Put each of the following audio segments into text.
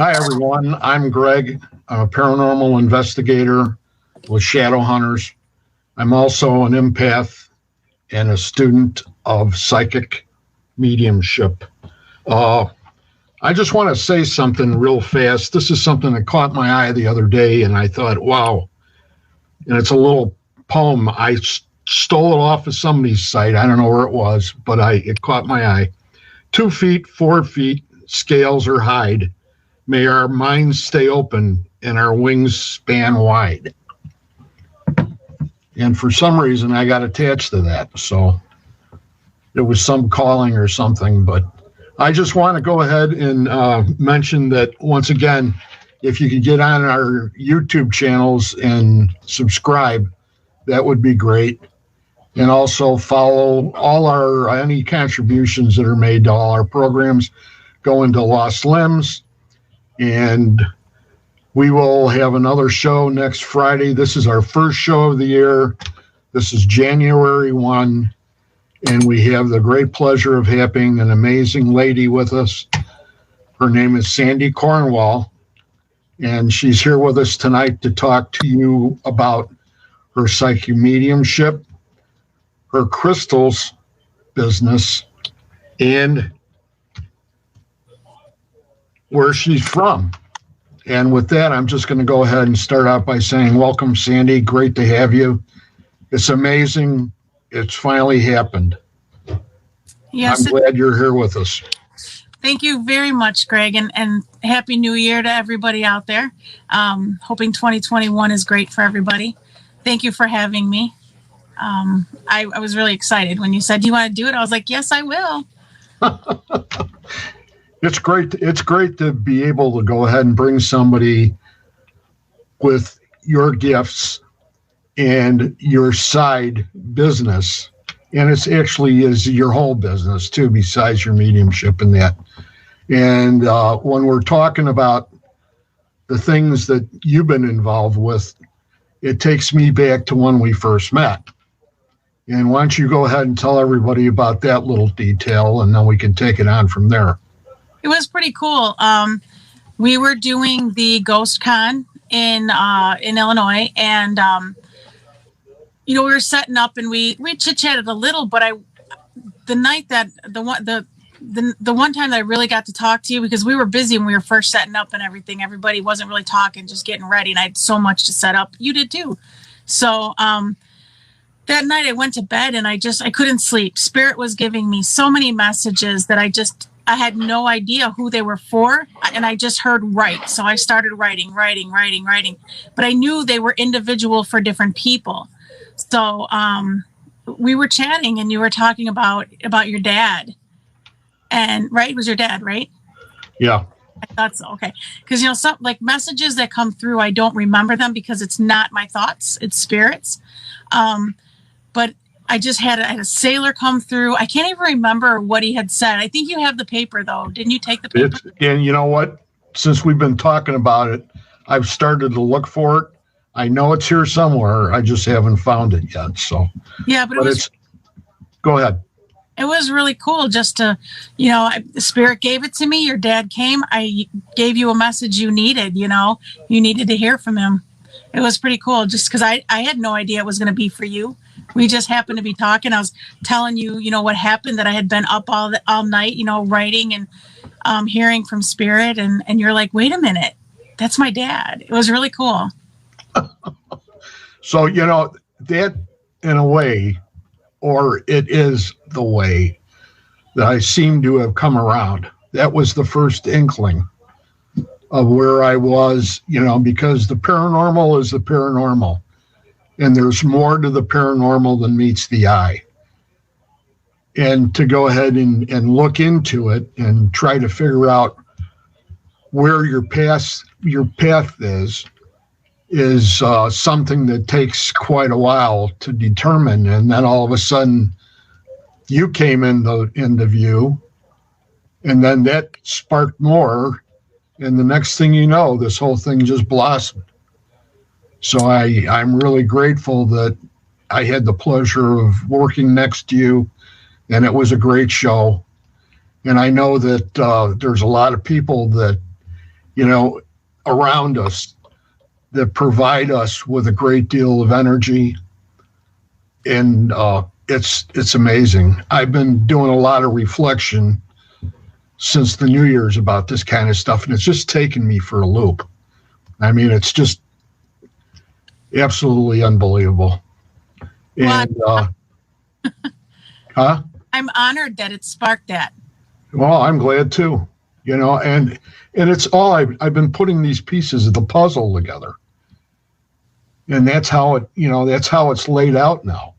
Hi, everyone. I'm Greg. I'm a paranormal investigator with Shadow Hunters. I'm also an empath and a student of psychic mediumship. I just want to say something real fast. This is something that caught my eye the other day, and I thought, wow. And it's a little poem. I stole it off of somebody's site. I don't know where it was, but it caught my eye. 2 feet, 4 feet, scales or hide. May our minds stay open and our wings span wide. And for some reason, I got attached to that. So it was some calling or something. But I just want to go ahead and mention that once again, if you could get on our YouTube channels and subscribe, that would be great. And also follow all any contributions that are made to all our programs go into Lost Limbs. And we will have another show next Friday. This is our first show of the year. This is January 1. And we have the great pleasure of having an amazing lady with us. Her name is Sandy Cornwall. And she's here with us tonight to talk to you about her psychic mediumship, her crystals business, and where she's from. And with that, I'm just going to go ahead and start out by saying, welcome, Sandy. Great to have you. It's amazing. It's finally happened. Yes, I'm glad you're here with us. Thank you very much, Greg, and Happy New Year to everybody out there. Hoping 2021 is great for everybody. Thank you for having me. I was really excited when you said, do you want to do it? I was like, yes, I will. It's great. It's great to be able to go ahead and bring somebody with your gifts and your side business. And it's actually is your whole business too, besides your mediumship and that. And when we're talking about the things that you've been involved with, it takes me back to when we first met. And why don't you go ahead and tell everybody about that little detail, and then we can take it on from there. It was pretty cool. We were doing the Ghost Con in Illinois, and we were setting up, and we chit-chatted a little. But the one time that I really got to talk to you, because we were busy when we were first setting up and everything. Everybody wasn't really talking, just getting ready, and I had so much to set up. You did too. So that night I went to bed, and I couldn't sleep. Spirit was giving me so many messages that I had no idea who they were for, and I just heard write. So I started writing. But I knew they were individual for different people. So we were chatting, and you were talking about your dad. And right, it was your dad, right? Yeah. I thought so. Okay. Because, some like messages that come through, I don't remember them because it's not my thoughts, it's spirits. But I just had a sailor come through. I can't even remember what he had said. I think you have the paper, though. Didn't you take the paper? And you know what? Since we've been talking about it, I've started to look for it. I know it's here somewhere. I just haven't found it yet. So yeah, but go ahead. It was really cool just to, the Spirit gave it to me. Your dad came. I gave you a message you needed. You needed to hear from him. It was pretty cool just because I had no idea it was going to be for you. We just happened to be talking. I was telling you, what happened, that I had been up all night, writing and hearing from Spirit. And you're like, wait a minute, that's my dad. It was really cool. So, that in a way, or it is the way that I seem to have come around. That was the first inkling of where I was, because the paranormal is the paranormal. And there's more to the paranormal than meets the eye. And to go ahead and look into it and try to figure out where your path is something that takes quite a while to determine. And then all of a sudden you came into view, and then that sparked more. And the next thing you know, this whole thing just blossomed. So I'm really grateful that I had the pleasure of working next to you, and it was a great show. And I know that there's a lot of people that you know, around us that provide us with a great deal of energy. And it's amazing. I've been doing a lot of reflection since the New Year's about this kind of stuff, and it's just taken me for a loop. I mean, it's just absolutely unbelievable. And I'm honored that it sparked that. Well, I'm glad too. You know, and it's all I've been putting these pieces of the puzzle together, and that's how it's laid out now.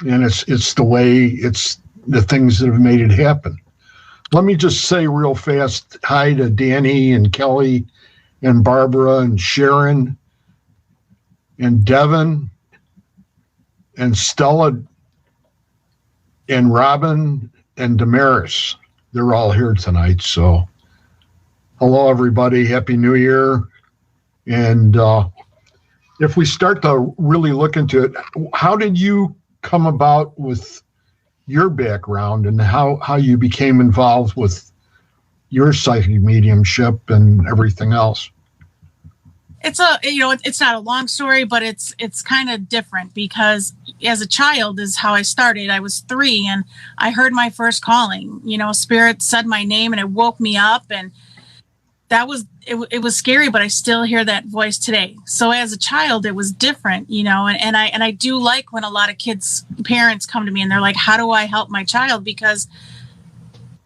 And it's the things that have made it happen. Let me just say real fast hi to Danny and Kelly and Barbara and Sharon and Devin and Stella and Robin and Damaris. They're all here tonight. So hello, everybody. Happy New Year. And if we start to really look into it, how did you come about with your background and how you became involved with your psychic mediumship and everything else? It's it's not a long story, but it's kind of different because as a child is how I started. I was 3 and I heard my first calling. You know, Spirit said my name and it woke me up, and that was it was scary, but I still hear that voice today. So as a child, it was different, you know, and I do like when a lot of parents come to me and they're like, how do I help my child? Because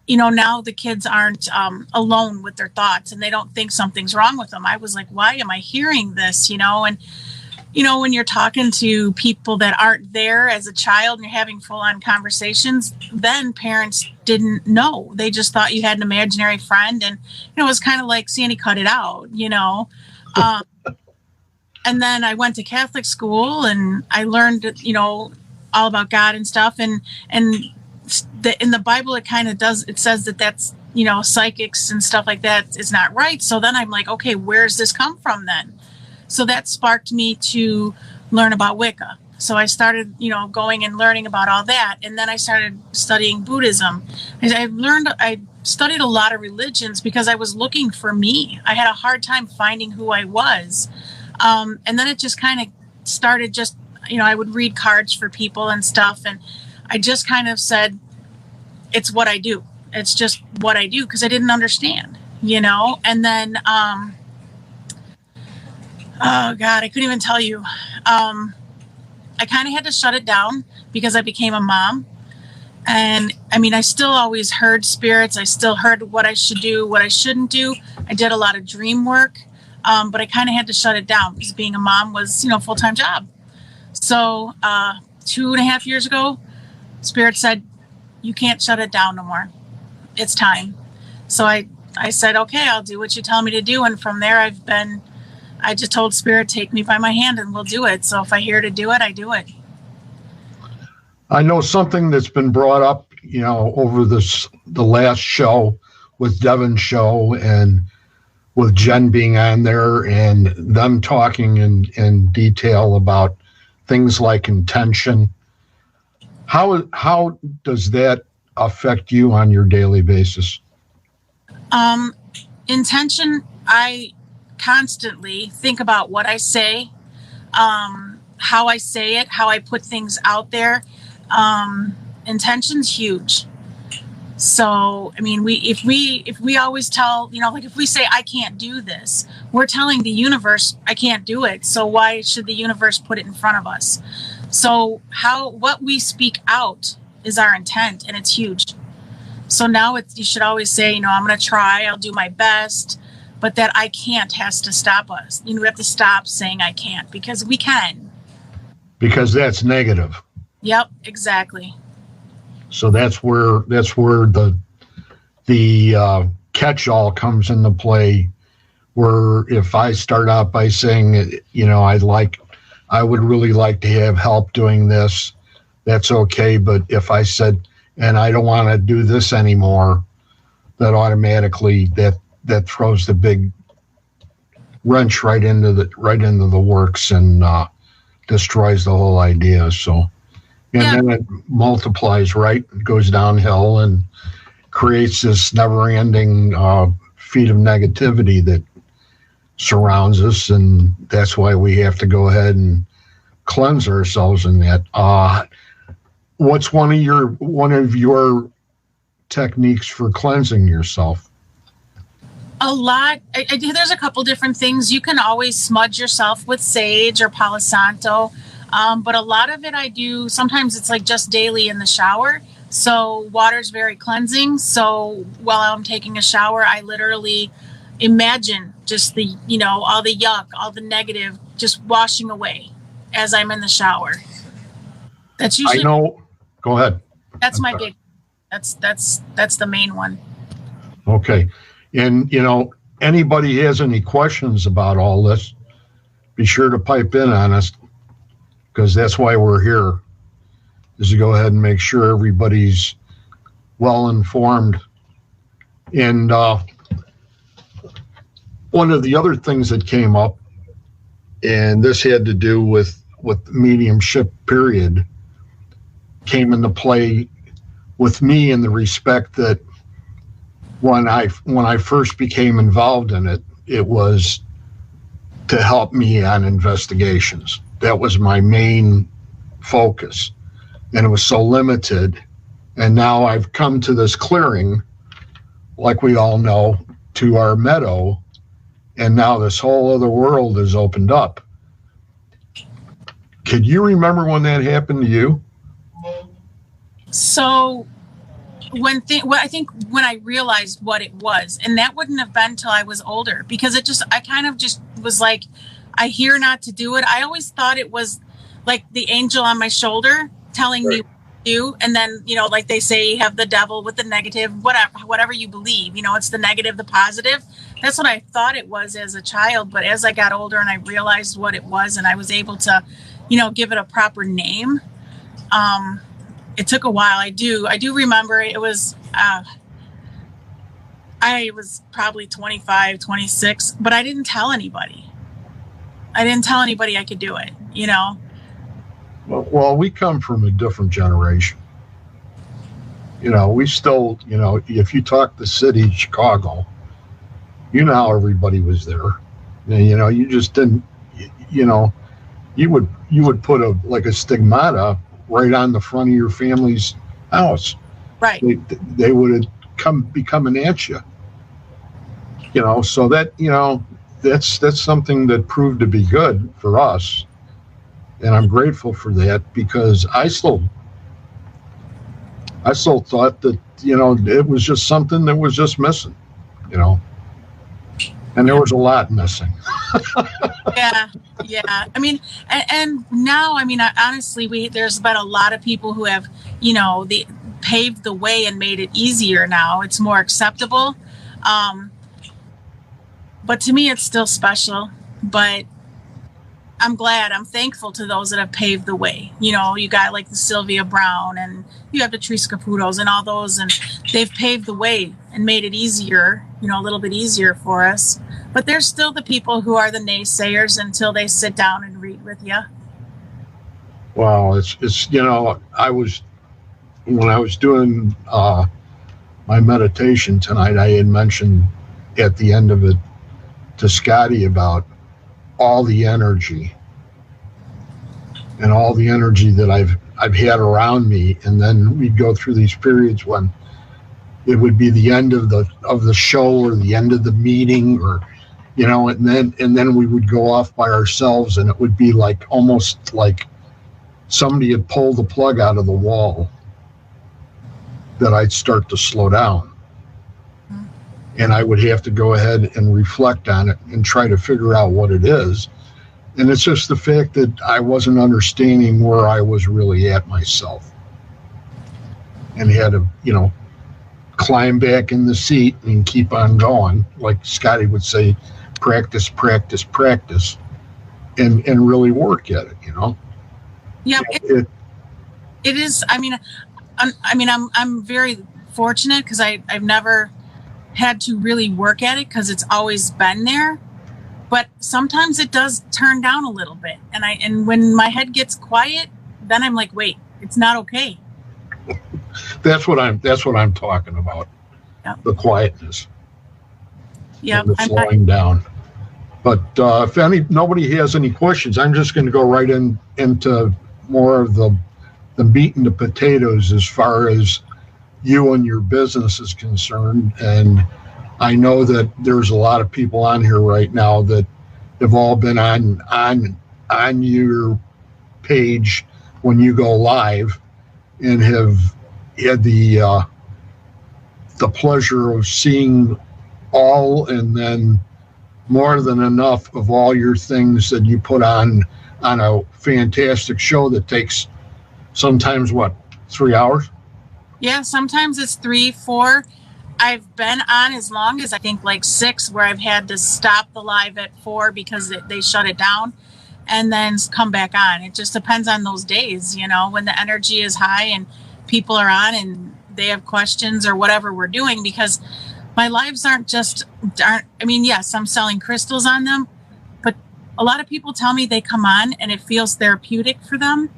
you know, now the kids aren't alone with their thoughts and they don't think something's wrong with them. I was like, why am I hearing this? You know, and, you know, when you're talking to people that aren't there as a child and you're having full on conversations, then parents didn't know. They just thought you had an imaginary friend. And, you know, it was kind of like Sandy cut it out, you know. And then I went to Catholic school and I learned, you know, all about God and stuff. And in the Bible, it says that that's, you know, psychics and stuff like that is not right. So then I'm like, okay, where's this come from then? So that sparked me to learn about Wicca. So I started, you know, going and learning about all that. And then I started studying Buddhism. I studied a lot of religions because I was looking for me. I had a hard time finding who I was. And then it just kind of started just, you know, I would read cards for people and stuff. And I just kind of said, it's what I do. It's just what I do because I didn't understand, you know? And then, oh God, I couldn't even tell you. I kind of had to shut it down because I became a mom. And I mean, I still always heard spirits. I still heard what I should do, what I shouldn't do. I did a lot of dream work, but I kind of had to shut it down because being a mom was, you know, a full-time job. So 2.5 years ago, Spirit said, you can't shut it down no more. It's time. So I said, okay, I'll do what you tell me to do. And from there, I just told Spirit, take me by my hand and we'll do it. So if I hear to do it, I do it. I know something that's been brought up, you know, over the last show with Devin's show and with Jen being on there and them talking in detail about things like intention. How does that affect you on your daily basis? Intention, I constantly think about what I say, how I say it, how I put things out there. Intention's huge. So, I mean, if we always tell, you know, like if we say, I can't do this, we're telling the universe, I can't do it. So why should the universe put it in front of us? So what we speak out is our intent, and it's huge. So now you should always say, you know, I'm going to try, I'll do my best, but that I can't has to stop us. You know, we have to stop saying I can't because we can. Because that's negative. Yep, exactly. So that's where the catch-all comes into play, where if I start out by saying, you know, I would really like to have help doing this, that's okay. But if I said, and I don't want to do this anymore, that automatically that throws the big wrench right into the works and destroys the whole idea. So, and then it multiplies, right? It goes downhill and creates this never-ending feet of negativity that surrounds us, and that's why we have to go ahead and cleanse ourselves in that. What's one of your techniques for cleansing yourself? A lot. There's a couple different things. You can always smudge yourself with sage or Palo Santo, but a lot of it I do. Sometimes it's like just daily in the shower. So water's very cleansing. So while I'm taking a shower, I literally imagine just the, all the yuck, all the negative, just washing away as I'm in the shower. That's usually. I know. Go ahead. That's my big. That's the main one. Okay. And, anybody has any questions about all this, be sure to pipe in on us, because that's why we're here, is to go ahead and make sure everybody's well informed. And one of the other things that came up, and this had to do with mediumship period, came into play with me in the respect that when I first became involved in it, it was to help me on investigations. That was my main focus, and it was so limited. And now I've come to this clearing, like we all know, to our meadow, and now this whole other world is opened up. Could you remember when that happened to you? So I think when I realized what it was, and that wouldn't have been till I was older, because I kind of just was like, I hear not to do it. I always thought it was like the angel on my shoulder telling me what to do. And then, like they say, you have the devil with the negative, whatever you believe, it's the negative, the positive. That's what I thought it was as a child. But as I got older and I realized what it was, and I was able to, give it a proper name, it took a while. I do remember it was, I was probably 25, 26, but I didn't tell anybody. I could do it, Well, we come from a different generation. We still, if you talk the city, Chicago, how everybody was there. And, you just didn't, you would put a stigmata right on the front of your family's house. Right. They would be coming at you. So that, that's something that proved to be good for us. And I'm grateful for that, because I still thought that, it was just something that was just missing, and there was a lot missing. Yeah. I mean, and now, honestly, there's been a lot of people who have, paved the way and made it easier now. It's more acceptable. But to me, it's still special. But I'm thankful to those that have paved the way. You got like the Sylvia Brown, and you have the Teresa Caputos and all those, and they've paved the way and made it easier, a little bit easier for us. But there's still the people who are the naysayers until they sit down and read with you. Well, it's when I was doing my meditation tonight, I had mentioned at the end of it to Scotty about all the energy that I've had around me. And then we'd go through these periods when it would be the end of the show, or the end of the meeting, or and then we would go off by ourselves, and it would be like almost like somebody had pulled the plug out of the wall, that I'd start to slow down. And I would have to go ahead and reflect on it and try to figure out what it is. And it's just the fact that I wasn't understanding where I was really at myself, and had to, climb back in the seat and keep on going. Like Scotty would say, practice, practice, practice, and really work at it, Yeah, it is. I'm very fortunate, because I've never had to really work at it, because it's always been there. But sometimes it does turn down a little bit, and when my head gets quiet, then I'm like, wait, it's not okay. That's what I'm talking about. Yeah. The quietness. Yep. and the slowing down. But if nobody has any questions, I'm just going to go right into more of the meat and the potatoes as far as you and your business is concerned. And I know that there's a lot of people on here right now that have all been on your page when you go live and have had the pleasure of seeing all and then more than enough of all your things that you put on a fantastic show that takes sometimes 3 hours? Yeah, sometimes it's 3, 4. I've been on as long as I think like 6, where I've had to stop the live at 4 because they shut it down and then come back on. It just depends on those days, when the energy is high and people are on and they have questions or whatever we're doing, because my lives yes, I'm selling crystals on them, but a lot of people tell me they come on and it feels therapeutic for them.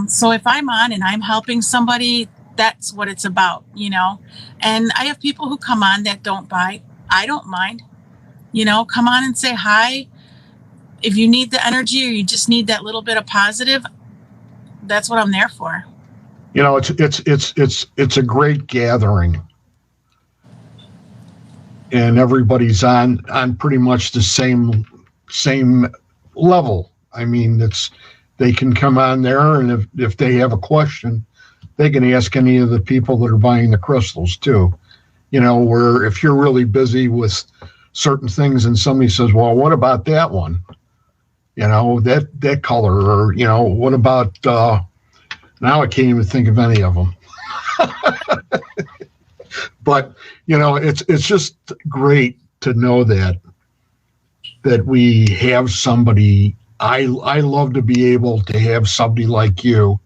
So if I'm on and I'm helping somebody, that's what it's about, and I have people who come on that don't buy. I don't mind, come on and say hi. If you need the energy or you just need that little bit of positive, that's what I'm there for. It's a great gathering, and everybody's on pretty much the same level. I mean, they can come on there, and if they have a question, they can ask any of the people that are buying the crystals too. Where if you're really busy with certain things and somebody says, well, what about that one? That color, or, what about, now I can't even think of any of them. But, it's just great to know that we have somebody. I love to be able to have somebody like you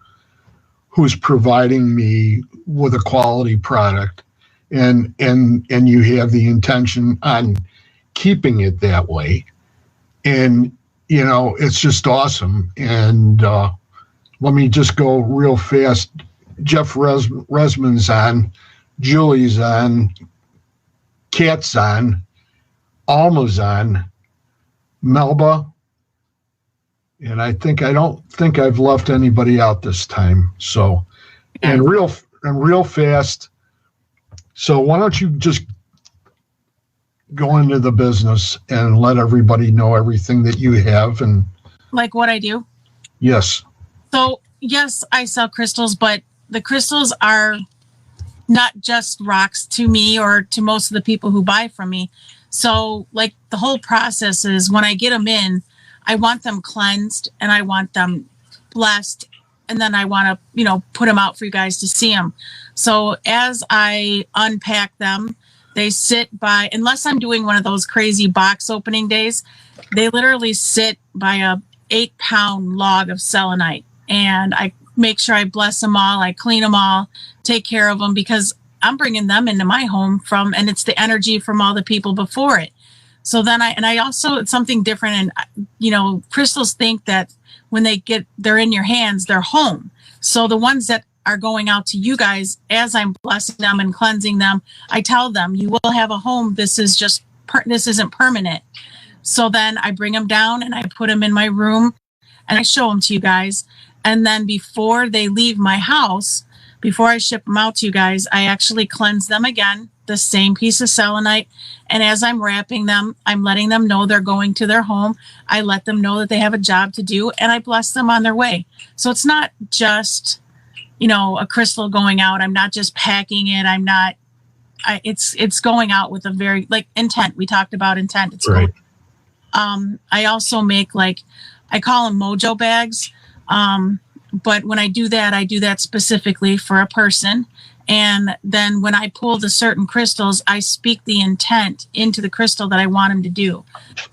who's providing me with a quality product, and you have the intention on keeping it that way. And, it's just awesome. And let me just go real fast. Jeff Resman's on, Julie's on, Kat's on, Alma's on, Melba, and I don't think I've left anybody out this time. So, and real fast. So why don't you just go into the business and let everybody know everything that you have, and like what I do? Yes. So yes, I sell crystals, but the crystals are not just rocks to me or to most of the people who buy from me. So like the whole process is, when I get them in, I want them cleansed and I want them blessed, and then I want to, put them out for you guys to see them. So as I unpack them, they sit by, unless I'm doing one of those crazy box opening days, they literally sit by a 8-pound log of selenite, and I make sure I bless them all. I clean them all, take care of them, because I'm bringing them into my home and it's the energy from all the people before it. So then I also, it's something different. And, crystals think that when they're in your hands, they're home. So the ones that are going out to you guys, as I'm blessing them and cleansing them, I tell them, you will have a home. This is this isn't permanent. So then I bring them down and I put them in my room and I show them to you guys. And then before they leave my house, before I ship them out to you guys, I actually cleanse them again, the same piece of selenite. And as I'm wrapping them, I'm letting them know they're going to their home. I let them know that they have a job to do, and I bless them on their way. So it's not just, a crystal going out. I'm not just packing it. It's going out with a very, intent. We talked about intent. It's right. I also make, I call them Mojo Bags. But when I do that specifically for a person. And then when I pull the certain crystals, I speak the intent into the crystal that I want him to do.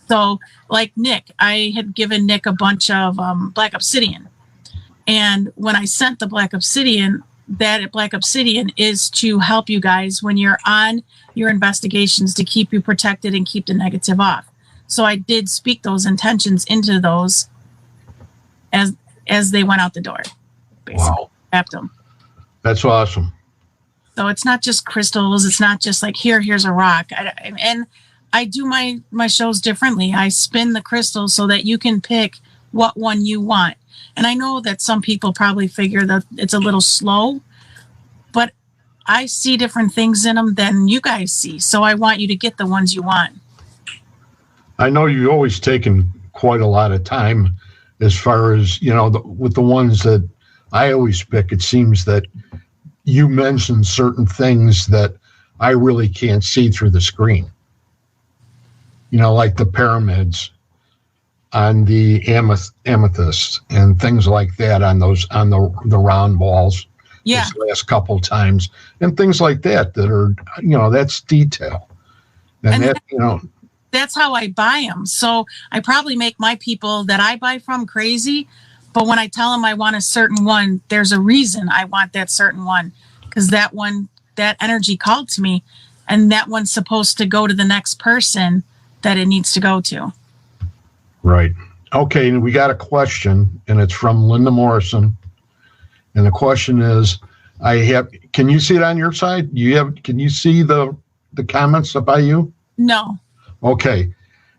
So like Nick, I had given Nick a bunch of black obsidian. And when I sent the black obsidian, that black obsidian is to help you guys when you're on your investigations, to keep you protected and keep the negative off. So I did speak those intentions into those as they went out the door. Basically. Wow. Wrapped them. That's awesome. So it's not just crystals. It's not just like, here's a rock. And I do my shows differently. I spin the crystals so that you can pick what one you want. And I know that some people probably figure that it's a little slow, but I see different things in them than you guys see. So I want you to get the ones you want. I know you've always taken quite a lot of time as far as, with the ones that I always pick. It seems that you mentioned certain things that I really can't see through the screen. Like the pyramids on the amethyst and things like that on the round balls. Yeah. This last couple times and things like that are, that's detail. And that, that's how I buy them. So I probably make my people that I buy from crazy. But when I tell them I want a certain one, there's a reason I want that certain one, because that energy called to me, and that one's supposed to go to the next person that it needs to go to. Right. Okay. And we got a question, and it's from Linda Morrison. And the question is, can you see it on your side? Can you see the comments by you? No. Okay.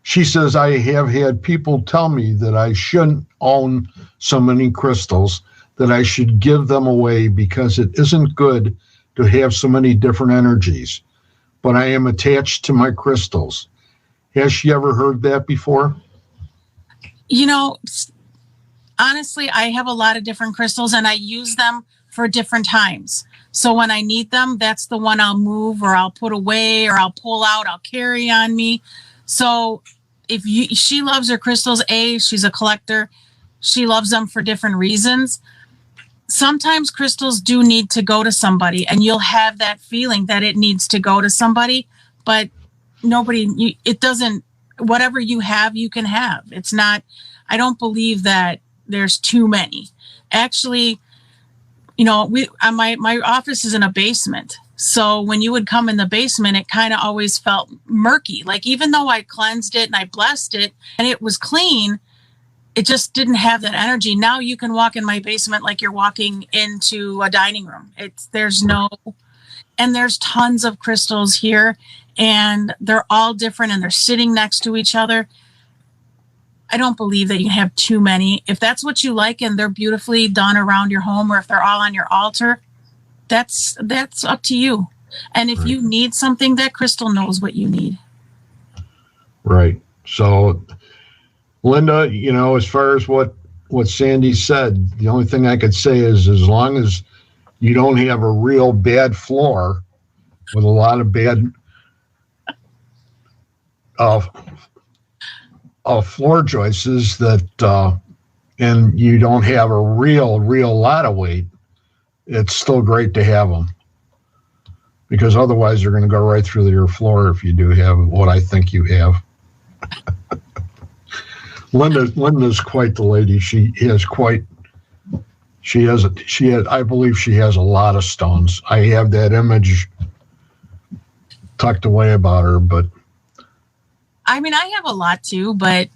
She says, I have had people tell me that I shouldn't own so many crystals, that I should give them away because it isn't good to have so many different energies. But I am attached to my crystals. Has she ever heard that before? Honestly, I have a lot of different crystals and I use them for different times. So when I need them, that's the one I'll move or I'll put away or I'll pull out, I'll carry on me. So she loves her crystals, she's a collector. She loves them for different reasons. Sometimes crystals do need to go to somebody, and you'll have that feeling that it needs to go to somebody, but it doesn't, whatever you have, you can have. It's not, I don't believe that there's too many. Actually, my office is in a basement. So when you would come in the basement, it kind of always felt murky. Like even though I cleansed it and I blessed it and it was clean, it just didn't have that energy. Now you can walk in my basement like you're walking into a dining room. And there's tons of crystals here, and they're all different and they're sitting next to each other. I don't believe that you have too many. If that's what you like and they're beautifully done around your home, or if they're all on your altar, that's up to you. And if you need something, that crystal knows what you need. Right. So, Linda, as far as what Sandy said, the only thing I could say is as long as you don't have a real bad floor with a lot of bad floor joists and you don't have a real lot of weight, it's still great to have them, because otherwise they're going to go right through your floor if you do have what I think you have. Linda's quite the lady. I believe she has a lot of stones. I have that image tucked away about her, but I have a lot too, but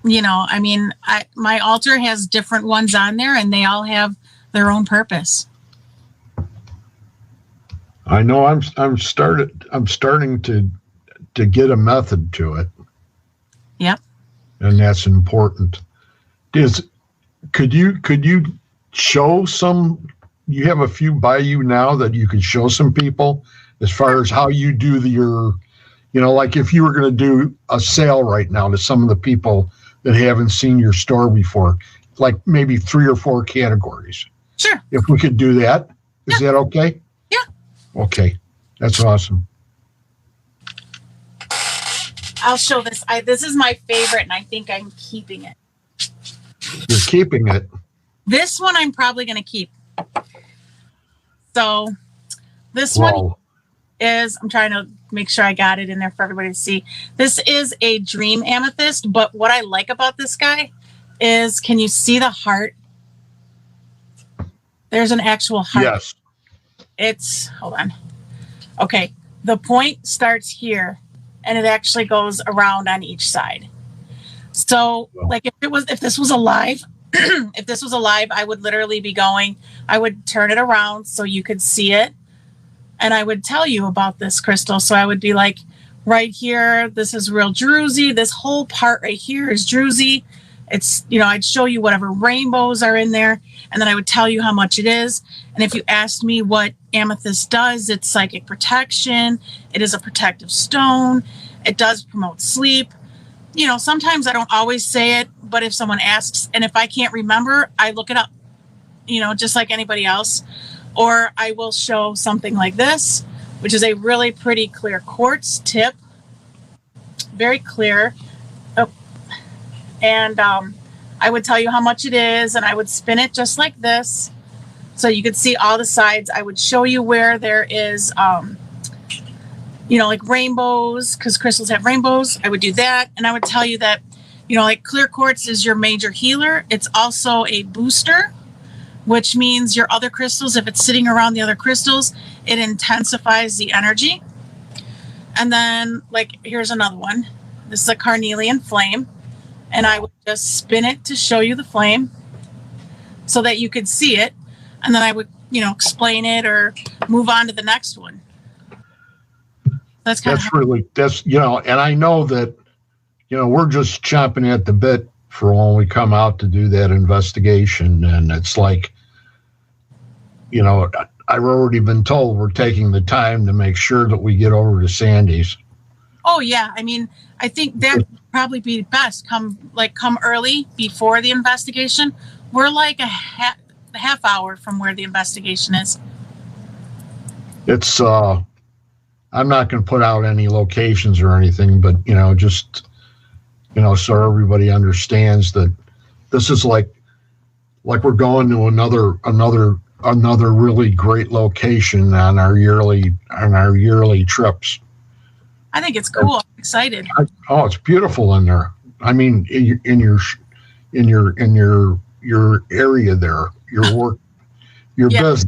my altar has different ones on there and they all have their own purpose. I know I'm starting to get a method to it. Yep. And that's important. Could you show some? You have a few by you now that you could show some people as far as how you do like if you were going to do a sale right now to some of the people that haven't seen your store before, like maybe 3 or 4 categories. Sure. If we could do that, is that okay? Yeah. Okay, that's awesome. I'll show this. This is my favorite, and I think I'm keeping it. You're keeping it? This one I'm probably going to keep. So this one is, I'm trying to make sure I got it in there for everybody to see. This is a dream amethyst, but what I like about this guy is, can you see the heart? There's an actual heart. Yes. Hold on. Okay. The point starts here, and it actually goes around on each side. So like if this was alive, I would literally I would turn it around so you could see it. And I would tell you about this crystal. So I would be like, Right here, this is real druzy. This whole part right here is druzy. It's, I'd show you whatever rainbows are in there, and then I would tell you how much it is. And if you asked me what amethyst does, it's psychic protection. It is a protective stone. It does promote sleep. Sometimes I don't always say it, but if someone asks, and if I can't remember, I look it up, just like anybody else. Or I will show something like this, which is a really pretty clear quartz tip. Very clear. Oh. And I would tell you how much it is, and I would spin it just like this so you could see all the sides. I would show you where there is, like rainbows, because crystals have rainbows. I would do that, and I would tell you that, like clear quartz is your major healer. It's also a booster, which means your other crystals, if it's sitting around the other crystals, it intensifies the energy. And then, like, here's another one. This is a carnelian flame. And I would just spin it to show you the flame so that you could see it. And then I would, explain it or move on to the next one. That's and I know that, we're just chomping at the bit for when we come out to do that investigation. And it's like, I've already been told we're taking the time to make sure that we get over to Sandy's. Oh, yeah. I mean, I think that would probably be best. Come early before the investigation. We're like a half hour from where the investigation is. It's, I'm not going to put out any locations or anything, but, just, so everybody understands that this is like we're going to another really great location on our yearly trips. I think it's cool. I'm excited. It's beautiful in there. I mean, in your area there, your work, your business.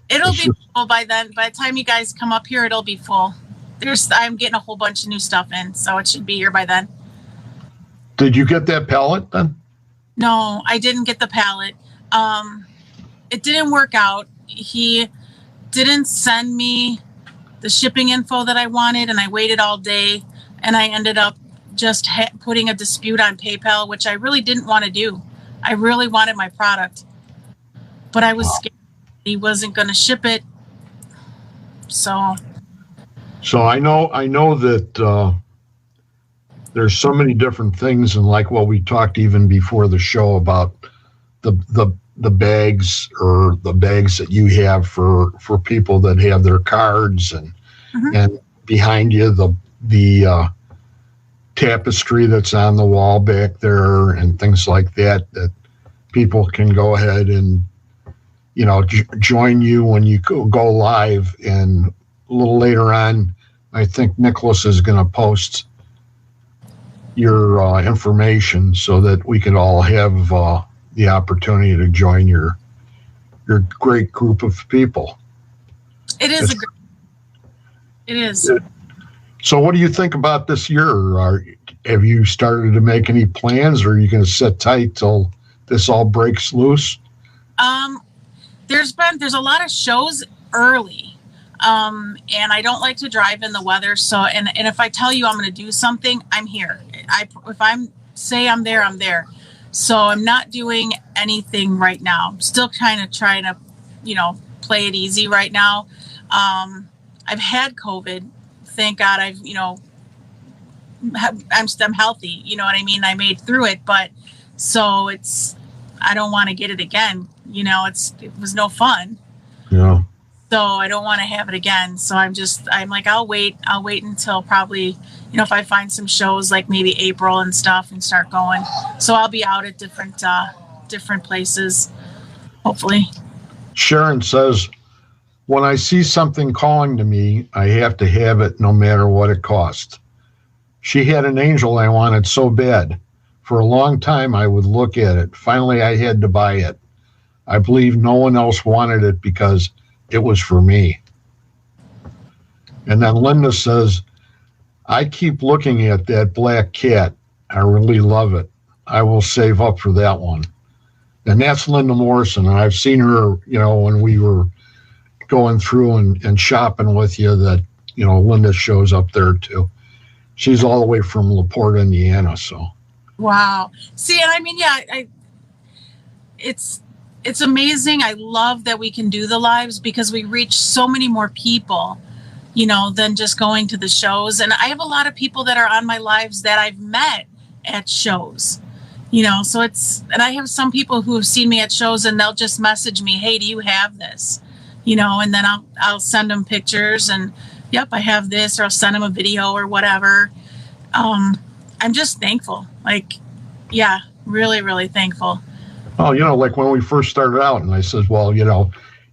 It'll be full by then. By the time you guys come up here, it'll be full. I'm getting a whole bunch of new stuff in, so it should be here by then. Did you get that pallet then? No, I didn't get the pallet. It didn't work out. He didn't send me the shipping info that I wanted, and I waited all day, and I ended up just putting a dispute on PayPal, which I really didn't want to do. I really wanted my product, but I was scared he wasn't going to ship it. So I know that there's so many different things, and like what we talked even before the show about the bags, or the bags that you have for people that have their cards, and and behind you the tapestry that's on the wall back there, and things like that people can go ahead and join you when you go live. And a little later on, I think Nicholas is going to post your information so that we can all have the opportunity to join your great group of people. It is. It is. So what do you think about this year? Have you started to make any plans, or are you going to sit tight till this all breaks loose? There's a lot of shows early. And I don't like to drive in the weather. So, and if I tell you I'm going to do something, I'm here. If I'm there, I'm there. So I'm not doing anything right now. I'm still kind of trying to, play it easy right now. I've had COVID. Thank God I'm healthy. You know what I mean? I made through it, but so I don't want to get it again. It was no fun. Yeah. So I don't want to have it again. So I'm like, I'll wait until probably, if I find some shows like maybe April and stuff and start going. So I'll be out at different places, hopefully. Sharon says, when I see something calling to me, I have to have it no matter what it costs. She had an angel I wanted so bad. For a long time, I would look at it. Finally, I had to buy it. I believe no one else wanted it because it was for me. And then Linda says, I keep looking at that black cat. I really love it. I will save up for that one. And that's Linda Morrison. And I've seen her, when we were going through and shopping with you, that Linda shows up there too. She's all the way from LaPorte, Indiana. So. Wow. See, and I mean, yeah, it's amazing. I love that we can do the lives because we reach so many more people, than just going to the shows. And I have a lot of people that are on my lives that I've met at shows, so and I have some people who have seen me at shows and they'll just message me, hey, do you have this? And then I'll send them pictures and, yep, I have this, or I'll send them a video or whatever. I'm just thankful. Yeah, really, really thankful. Oh, like when we first started out, and I said, well,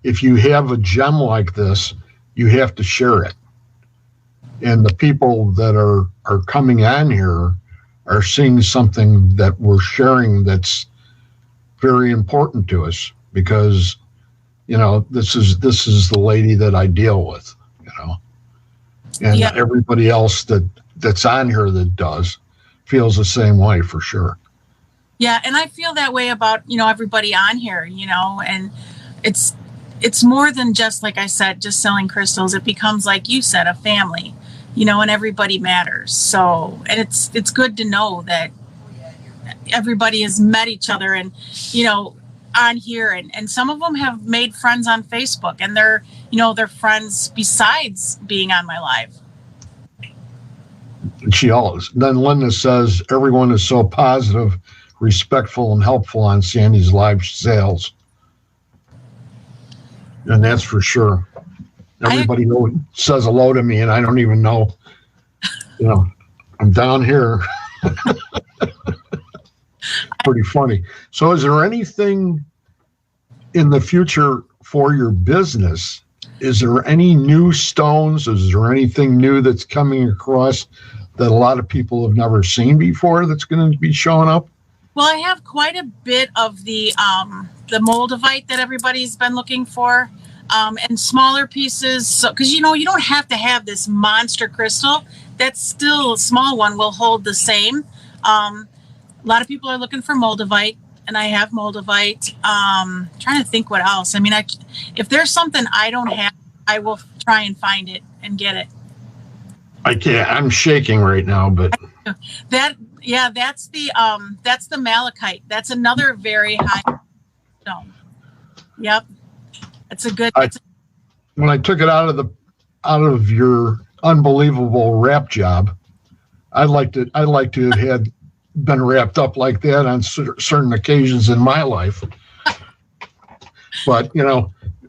if you have a gem like this, you have to share it. And the people that are coming on here are seeing something that we're sharing that's very important to us because, this is the lady that I deal with, and yeah. Everybody else that's on here that does feels the same way for sure. Yeah, and I feel that way about, everybody on here, and it's more than just, like I said, just selling crystals. It becomes, like you said, a family, and everybody matters. So, and it's good to know that everybody has met each other and, on here. And some of them have made friends on Facebook and they're friends besides being on my live. Then Linda says, everyone is so positive, respectful, and helpful on Sandy's live sales. And that's for sure. Everybody says hello to me, and I don't even know. I'm down here. Pretty funny. So is there anything in the future for your business? Is there any new stones? Is there anything new that's coming across that a lot of people have never seen before that's going to be showing up? Well, I have quite a bit of the Moldavite that everybody's been looking for, and smaller pieces. So, because you don't have to have this monster crystal. That's still a small one will hold the same. A lot of people are looking for Moldavite, and I have Moldavite. Trying to think what else. I mean, if there's something I don't have, I will try and find it and get it. I can't. I'm shaking right now, but that's the malachite. That's another very high stone. Yep, it's a good. When I took it out of your unbelievable wrap job, I'd like to have had been wrapped up like that on certain occasions in my life. But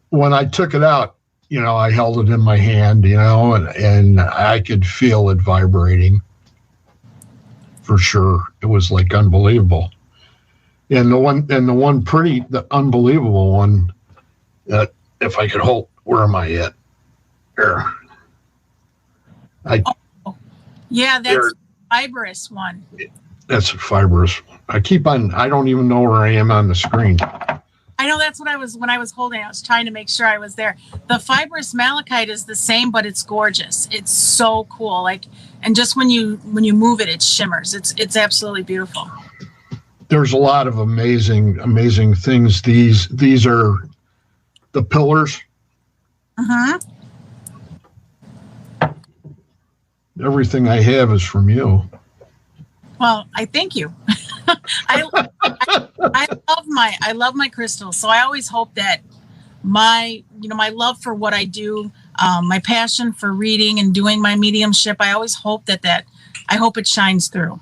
when I took it out, I held it in my hand, and I could feel it vibrating. For sure, it was like unbelievable. And the unbelievable one, that if I could hold, where am I at? There. Yeah, that's fibrous one. That's a fibrous one. I don't even know where I am on the screen. I know that's what when I was holding it, I was trying to make sure I was there. The fibrous malachite is the same, but it's gorgeous. It's so cool. And just when you move it, it shimmers. It's absolutely beautiful. There's a lot of amazing things. These are the pillars. Uh-huh. Everything I have is from you. Well, I thank you. I love my crystals. So I always hope that my love for what I do, my passion for reading and doing my mediumship, I always hope I hope it shines through.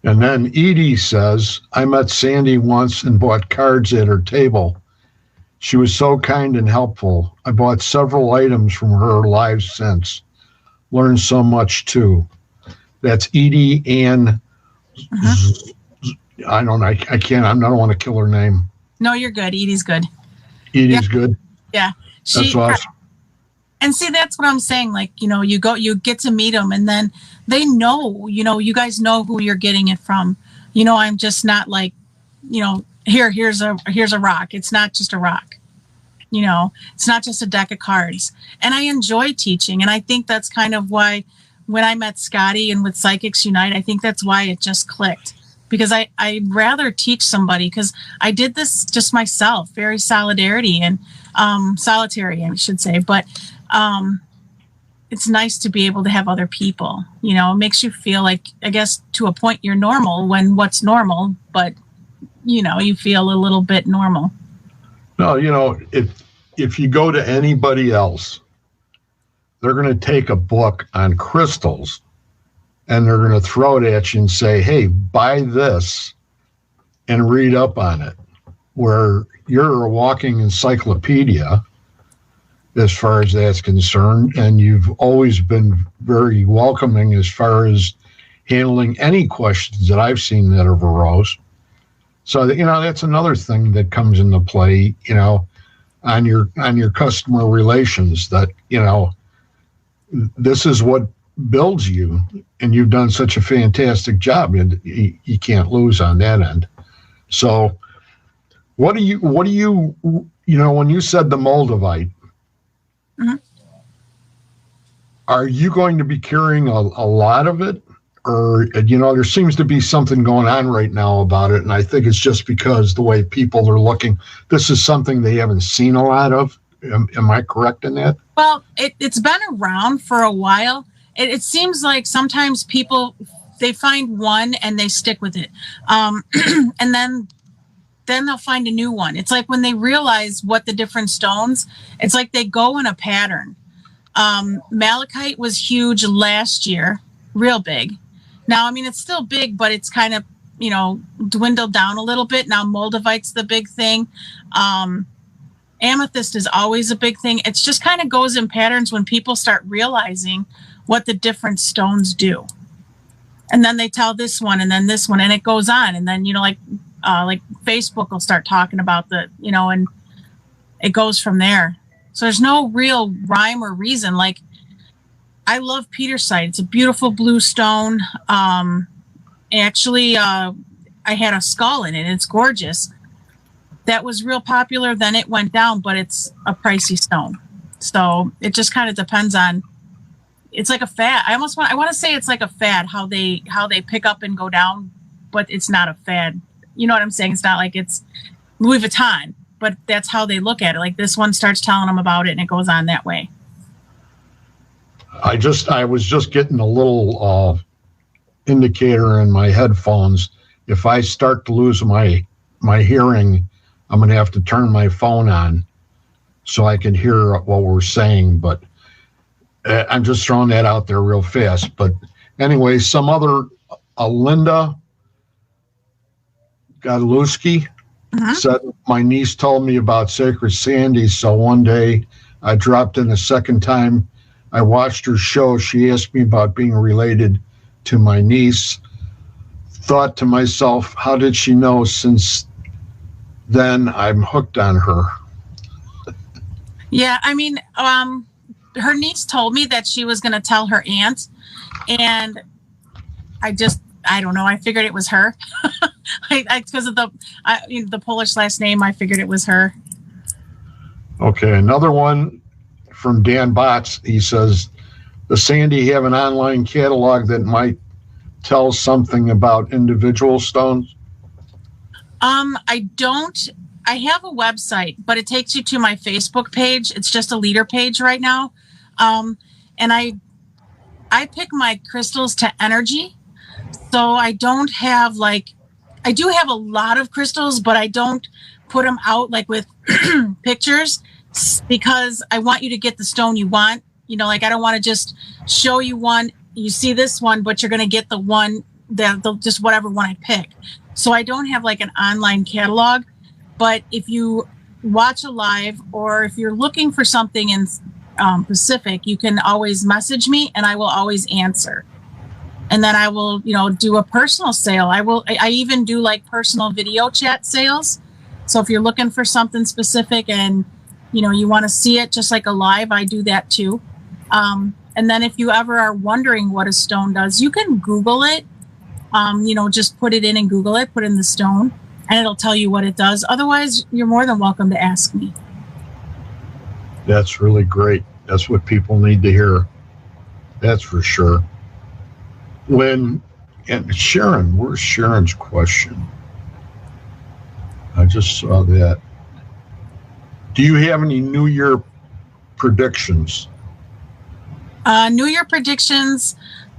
And then Edie says, I met Sandy once and bought cards at her table. She was so kind and helpful. I bought several items from her live since. Learned so much too. That's Edie Ann. I don't know. I can't. I don't want to kill her name. No, you're good. Edie's good. Edie's good. Yeah. That's awesome. And see, that's what I'm saying. You get to meet them, and then they know. You guys know who you're getting it from. I'm just not here's a rock. It's not just a rock. It's not just a deck of cards. And I enjoy teaching, and I think that's kind of why. When I met Scotty and with Psychics Unite, I think that's why it just clicked, because I'd rather teach somebody, because I did this just myself, very solitary, I should say. But it's nice to be able to have other people. You know, it makes you feel like, I guess, to a point you're normal when what's normal, but, you know, you feel a little bit normal. No, you know, if you go to anybody else, they're going to take a book on crystals and they're going to throw it at you and say, hey, buy this and read up on it. Where you're a walking encyclopedia as far as that's concerned, and you've always been very welcoming as far as handling any questions that I've seen that have arose. So, you know, that's another thing that comes into play, you know, on your customer relations, that, you know, this is what builds you, and you've done such a fantastic job, and you can't lose on that end. So what do you, you know, when you said the Moldavite, Mm-hmm. are you going to be carrying a lot of it? Or, you know, there seems to be something going on right now about it, and I think it's just because the way people are looking, this is something they haven't seen a lot of. Am I correct in that? Well, it's been around for a while. It seems like sometimes people, they find one and they stick with it. And then they'll find a new one. It's like when they realize what the different stones, it's like they go in a pattern. Malachite was huge last year, real big. Now, I mean, it's still big, but it's kind of, you know, dwindled down a little bit. Now Moldavite's the big thing. Amethyst is always a big thing. It's just kind of goes in patterns when people start realizing what the different stones do. And then they tell this one and then this one, and it goes on. And then, you know, like Facebook will start talking about the, you know, and it goes from there. So there's no real rhyme or reason. Like, I love Petersite. It's a beautiful blue stone. Actually, I had a skull in it. It's gorgeous. That was real popular. Then it went down, but it's a pricey stone. So it just kind of depends on. It's like a fad. I want to say it's like a fad, how they pick up and go down, but it's not a fad. You know what I'm saying? It's not like it's Louis Vuitton, but that's how they look at it. Like, this one starts telling them about it and it goes on that way. I was just getting a little indicator in my headphones. If I start to lose my hearing, I'm going to have to turn my phone on so I can hear what we're saying. But I'm just throwing that out there real fast. But anyway, some other, Linda Godlewski said, my niece told me about Sacred Sandy, so one day I dropped in a second time. I watched her show. She asked me about being related to my niece. Thought to myself, how did she know? Since then, I'm hooked on her. Yeah, I mean, her niece told me that she was going to tell her aunt, and I don't know. I figured it was her. Because of the Polish last name, I figured it was her. Okay, another one from Dan Botts. He says, does Sandy have an online catalog that might tell something about individual stones? I don't. I have a website, but it takes you to my Facebook page. It's just a leader page right now. And I pick my crystals to energy. So I don't have I do have a lot of crystals, but I don't put them out like with pictures, because I want you to get the stone you want. You know, like, I don't want to just show you one, you see this one, but you're going to get the one that just whatever one I pick. So I don't have like an online catalog, but if you watch a live or if you're looking for something in Pacific, you can always message me and I will always answer. And then I will, you know, do a personal sale. I even do like personal video chat sales. So if you're looking for something specific and, you know, you want to see it just like a live, I do that too. And then if you ever are wondering what a stone does, you can Google it. You know, just put it in and Google it, put in the stone, and it'll tell you what it does. Otherwise, you're more than welcome to ask me. That's really great. That's what people need to hear. That's for sure. And Sharon, where's Sharon's question? I just saw that. Do you have any New Year predictions? New Year predictions.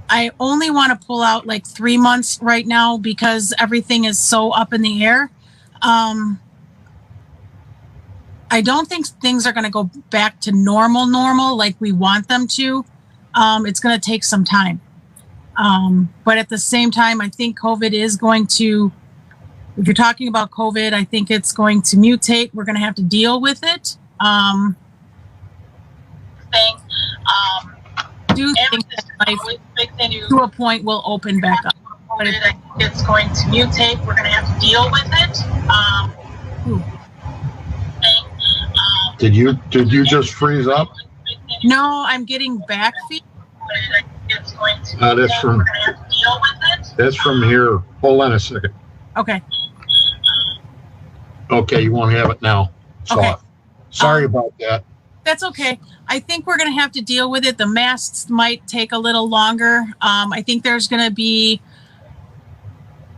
I only want to pull out like 3 months right now because everything is so up in the air. I don't think things are going to go back to normal like we want them to. It's going to take some time. But at the same time, I think COVID is going to, if you're talking about COVID, I think it's going to mutate. We're going to have to deal with it. Do think that life to a point will open back up. But it's going to mutate. We're going to have to deal with it. Did you just freeze up? No, I'm getting back feed. That's from here. Hold on a second. Okay. Okay, you won't have it now. Okay. Sorry about that. That's okay. I think we're going to have to deal with it. The masks might take a little longer. I think there's going to be,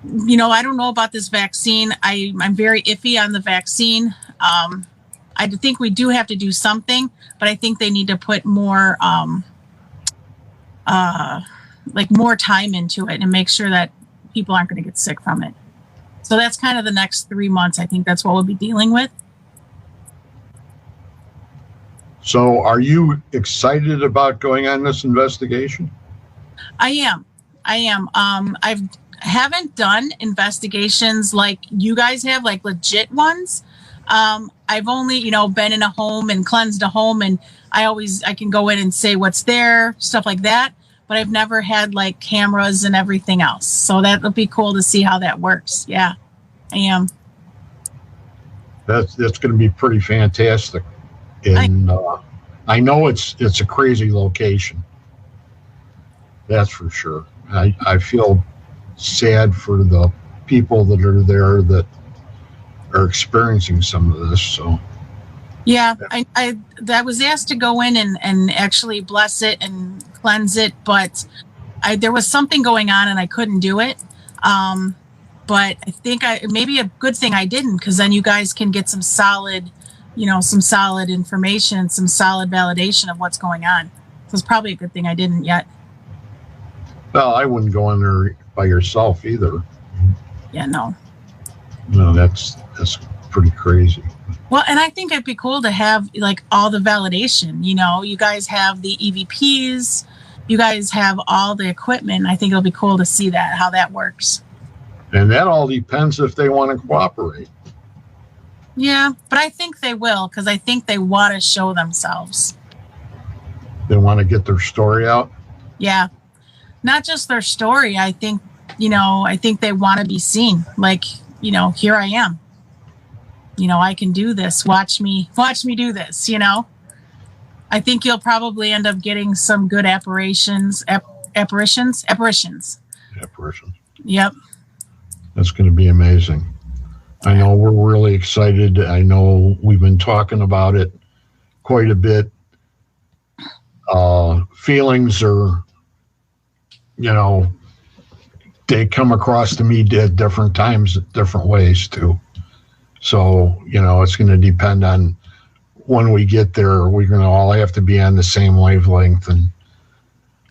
I don't know about this vaccine. I'm very iffy on the vaccine. I think we do have to do something, but I think they need to put more, more time into it and make sure that people aren't going to get sick from it. So that's kind of the next 3 months. I think that's what we'll be dealing with. So are you excited about going on this investigation? I am. I haven't done investigations like you guys have, like legit ones. I've only, been in a home and cleansed a home, and I can go in and say what's there, stuff like that. But I've never had like cameras and everything else. So that would be cool to see how that works. Yeah, I am. That's going to be pretty fantastic. And I know it's a crazy location. That's for sure. I feel sad for the people that are there that are experiencing some of this. So yeah, I was asked to go in and actually bless it and cleanse it, but there was something going on and I couldn't do it. But I think maybe a good thing I didn't, because then you guys can get some solid information, some solid validation of what's going on. So it's probably a good thing I didn't yet. Well, I wouldn't go in there by yourself either. Yeah, no. No, that's pretty crazy. Well, and I think it'd be cool to have like all the validation. You guys have the EVPs, you guys have all the equipment. I think it'll be cool to see that, how that works. And that all depends if they want to cooperate. Yeah, but I think they will, because I think they want to show themselves. They want to get their story out? Yeah. Not just their story. I think, I think they want to be seen. Like, here I am. I can do this. Watch me do this, I think you'll probably end up getting some good apparitions. Yep. That's going to be amazing. I know we're really excited. I know we've been talking about it quite a bit. Feelings are, they come across to me at different times, different ways too. So, it's going to depend on when we get there. We're going to all have to be on the same wavelength and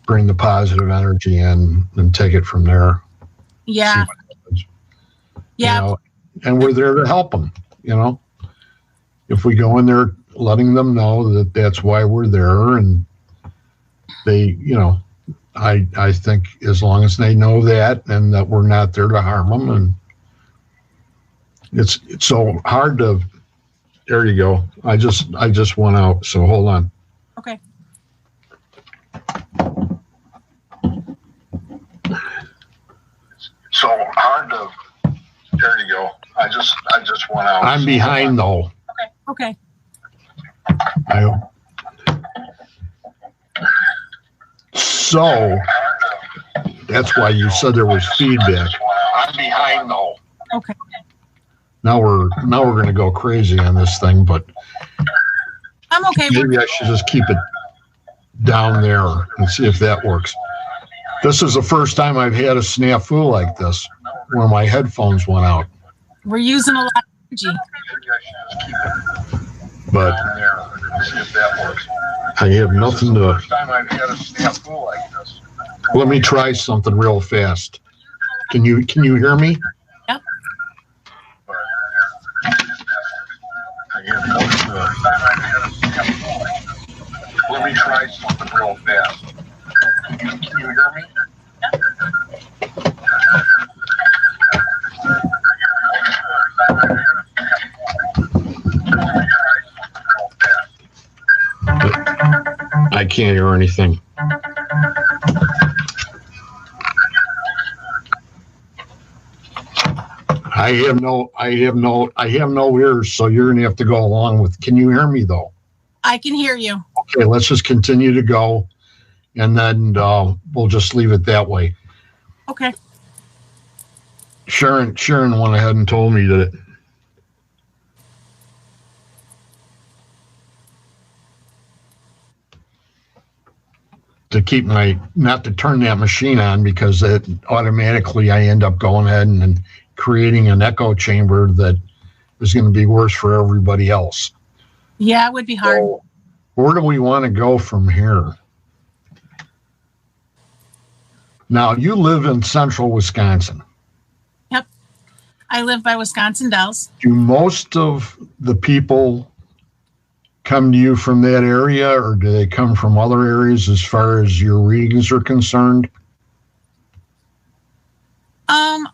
bring the positive energy in and take it from there. Yeah. Yeah. And we're there to help them, If we go in there letting them know that that's why we're there, and they, I think as long as they know that and that we're not there to harm them, and it's so hard to, there you go. I just went out, so hold on. Okay. So hard to, there you go. I just went out. I'm behind though. Okay. So that's why you said there was feedback. I'm behind though. Okay. Now we're going to go crazy on this thing, but I'm okay. Maybe I should just keep it down there and see if that works. This is the first time I've had a snafu like this, where my headphones went out. We're using a lot of energy. But I have nothing to. First time I've had a snafu like this. Let me try something real fast. Can you hear me? Yep. I have nothing to. First time I've had a snafu like this. Let me try something real fast. Can you hear me? I can't hear anything. I have no ears, so you're gonna have to go along with. Can you hear me though? I can hear you. Okay, let's just continue to go, and then we'll just leave it that way. Okay. Sharon went ahead and told me that. To keep not to turn that machine on, because it automatically I end up going ahead and creating an echo chamber that is going to be worse for everybody else. Yeah, it would be hard. So, where do we want to go from here? Now, you live in central Wisconsin. Yep. I live by Wisconsin Dells. Do most of the people come to you from that area, or do they come from other areas as far as your readings are concerned?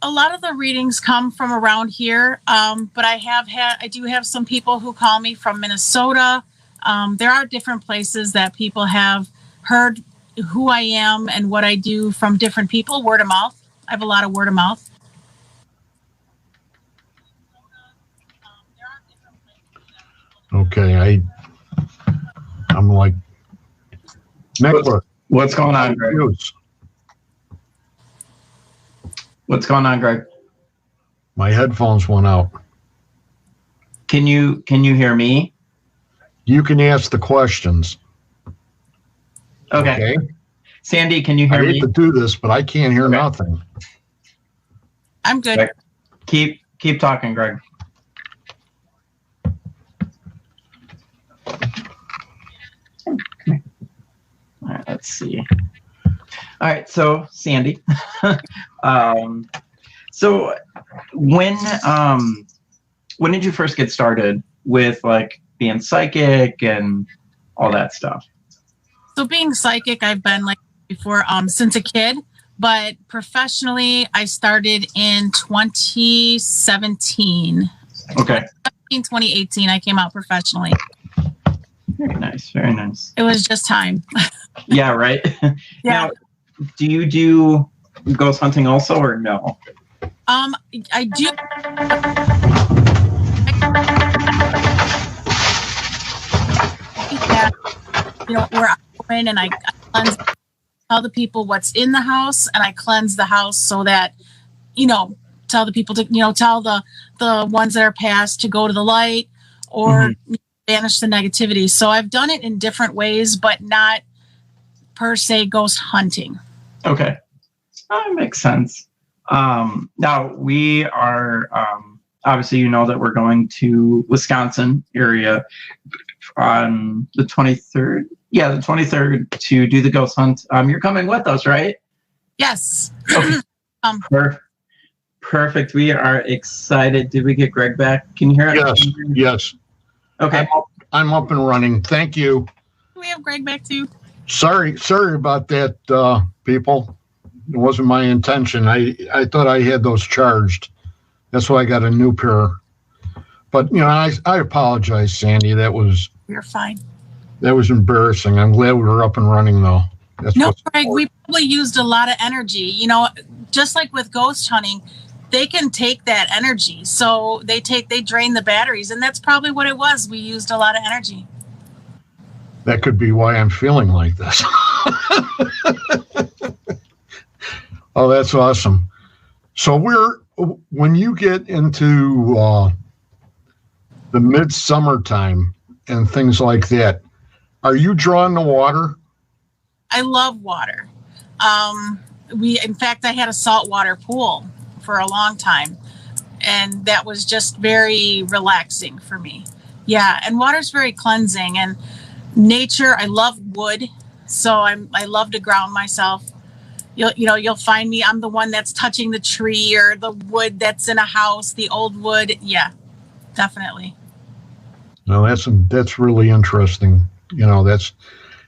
A lot of the readings come from around here, but I do have some people who call me from Minnesota. There are different places that people have heard who I am and what I do from different people, word of mouth. I have a lot of word of mouth. Okay, I'm like, Nicholas. What's going on, Greg? What's going on, Greg? My headphones went out. Can you hear me? You can ask the questions. Okay. Sandy, can you hear I me? hate to do this, but I can't hear nothing. I'm good. Okay. Keep talking, Greg. All right, let's see. All right, so Sandy, so when did you first get started with like being psychic and all that stuff? So being psychic, I've been like before since a kid, but professionally, I started in 2017. Okay. 2018, I came out professionally. Very nice. Very nice. It was just time. Yeah, right? Yeah. Now, do you do ghost hunting also or no? I do. Where I go in and I cleanse, tell the people what's in the house, and I cleanse the house so that, tell the people to, tell the ones that are past to go to the light or banish the negativity. So I've done it in different ways, but not per se ghost hunting. Okay. That makes sense. Now we are, obviously, that we're going to Wisconsin area on the 23rd. Yeah, the 23rd to do the ghost hunt. You're coming with us, right? Yes. Okay. Perfect. We are excited. Did we get Greg back? Can you hear us? Yes. Okay. I'm up and running. Thank you. We have Greg back too. Sorry about that, people. It wasn't my intention. I thought I had those charged. That's why I got a new pair. But I apologize, Sandy. You're fine. That was embarrassing. I'm glad we were up and running though. No, Greg, we probably used a lot of energy. Just like with ghost hunting, they can take that energy. So they drain the batteries, and that's probably what it was. We used a lot of energy. That could be why I'm feeling like this. Oh, that's awesome. So when you get into the midsummer time and things like that, are you drawn to water? I love water. In fact, I had a saltwater pool for a long time, and that was just very relaxing for me. Yeah, and water's very cleansing. And nature. I love wood, so I love to ground myself. You'll find me. I'm the one that's touching the tree or the wood that's in a house, the old wood. Yeah, definitely. No, that's really interesting.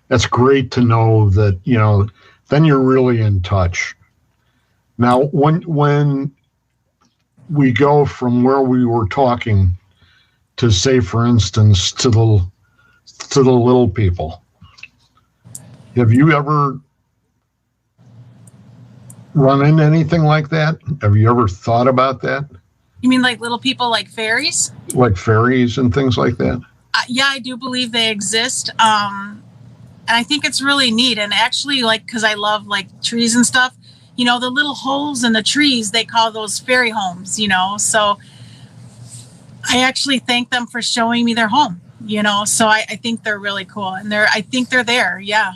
That's great to know that, then you're really in touch. Now, when we go from where we were talking to, say, for instance, to the little people, have you ever run into anything like that? Have you ever thought about that? You mean like little people, like fairies? Like fairies and things like that? Yeah, I do believe they exist. And I think it's really neat. And actually, like, because I love like trees and stuff, the little holes in the trees, they call those fairy homes, So I actually thank them for showing me their home, So I think they're really cool. And I think they're there. Yeah.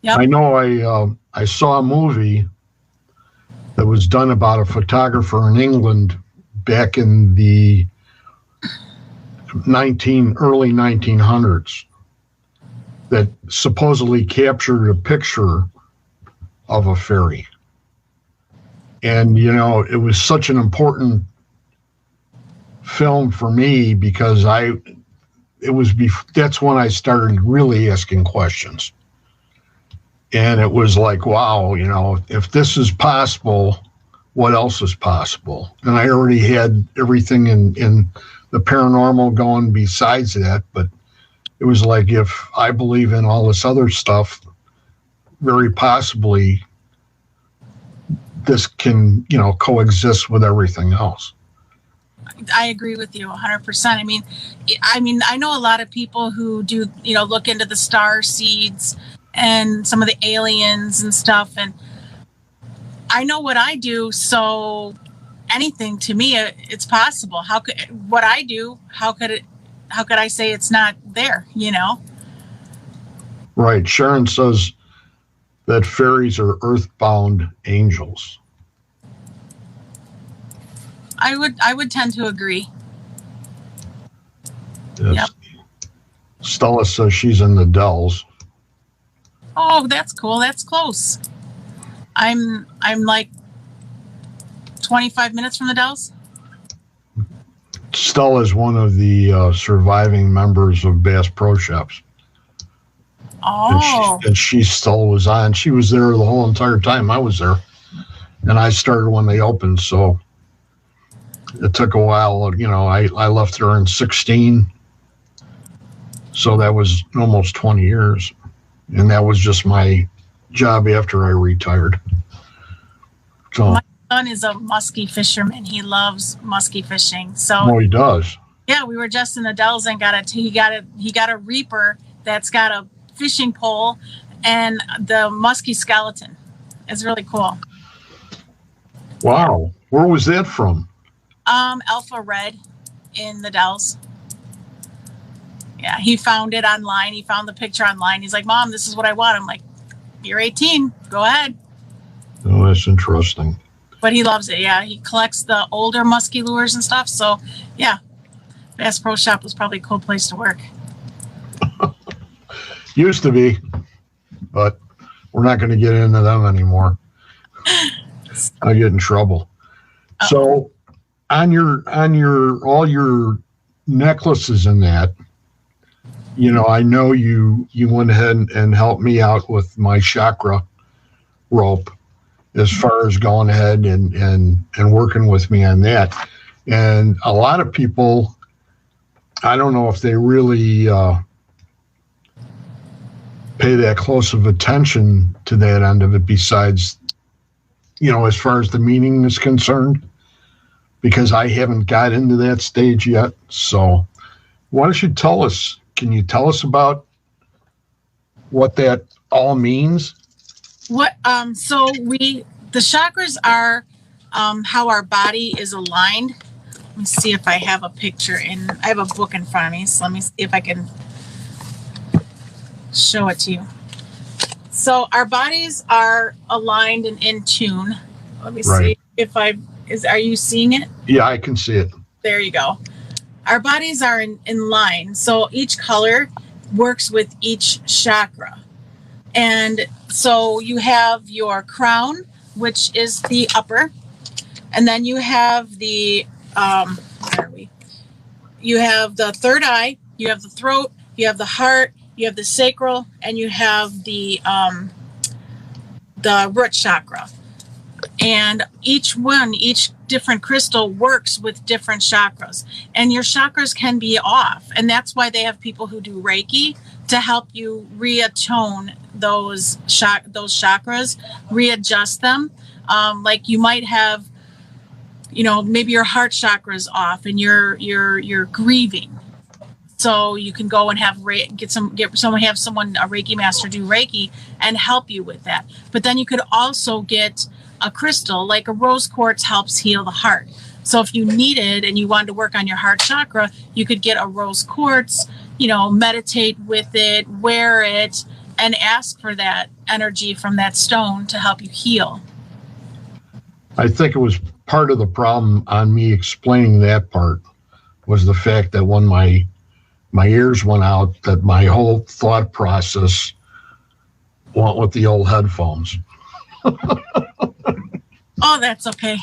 Yep. I know I saw a movie that was done about a photographer in England back in the early 1900s that supposedly captured a picture of a fairy. And, it was such an important film for me because that's when I started really asking questions. And it was like, wow, if this is possible, what else is possible? And I already had everything in the paranormal going besides that, but it was like, if I believe in all this other stuff, very possibly this can, coexist with everything else. I agree with you 100%. I mean, I know a lot of people who do, look into the star seeds and some of the aliens and stuff. And I know what I do. So anything to me, it's possible. How could I say it's not there, Right. Sharon says that fairies are earthbound angels. I would tend to agree. Yes. Yep. Stella says she's in the Dells. Oh, that's cool. That's close. I'm like 25 minutes from the Dells. Stella is one of the surviving members of Bass Pro Shops. Oh. And she still was on. She was there the whole entire time I was there. And I started when they opened, so it took a while. I left there in 16. So that was almost 20 years. And that was just my job after I retired. So my son is a muskie fisherman. He loves muskie fishing. So oh, he does. Yeah, we were just in the Dells and he got a reaper that's got a fishing pole and the muskie skeleton. It's really cool. Wow. Where was that from? Alpha Red in the Dells. Yeah, he found it online. He found the picture online. He's like, Mom, this is what I want. I'm like, you're 18. Go ahead. Oh, that's interesting. But he loves it. Yeah, he collects the older musky lures and stuff. So, yeah, Bass Pro Shop was probably a cool place to work. Used to be, but we're not going to get into them anymore. I get in trouble. Uh-oh. So, on all your necklaces and that, I know you went ahead and helped me out with my chakra rope as far as going ahead and working with me on that. And a lot of people, I don't know if they really pay that close of attention to that end of it besides, as far as the meaning is concerned, because I haven't got into that stage yet. So why don't you tell us? Can you tell us about what that all means? So the chakras are how our body is aligned. Let me see if I have a picture I have a book in front of me, so let me see if I can show it to you. So our bodies are aligned and in tune. Let me see if are you seeing it? Yeah, I can see it. There you go. Our bodies are in line. So each color works with each chakra. And so you have your crown, which is the upper, and then you have the you have the third eye, you have the throat, you have the heart, you have the sacral, and you have the root chakra. And each different crystal works with different chakras, and your chakras can be off. And that's why they have people who do Reiki to help you reattune those chakras, readjust them. Like you might have, maybe your heart chakra is off and you're grieving. So you can go and have a Reiki master do Reiki and help you with that. But then you could also get a crystal, like a rose quartz helps heal the heart. So if you needed and you wanted to work on your heart chakra, you could get a rose quartz, meditate with it, wear it, and ask for that energy from that stone to help you heal. I think it was part of the problem on me explaining that part was the fact that when my ears went out, that my whole thought process went with the old headphones. Oh, that's okay.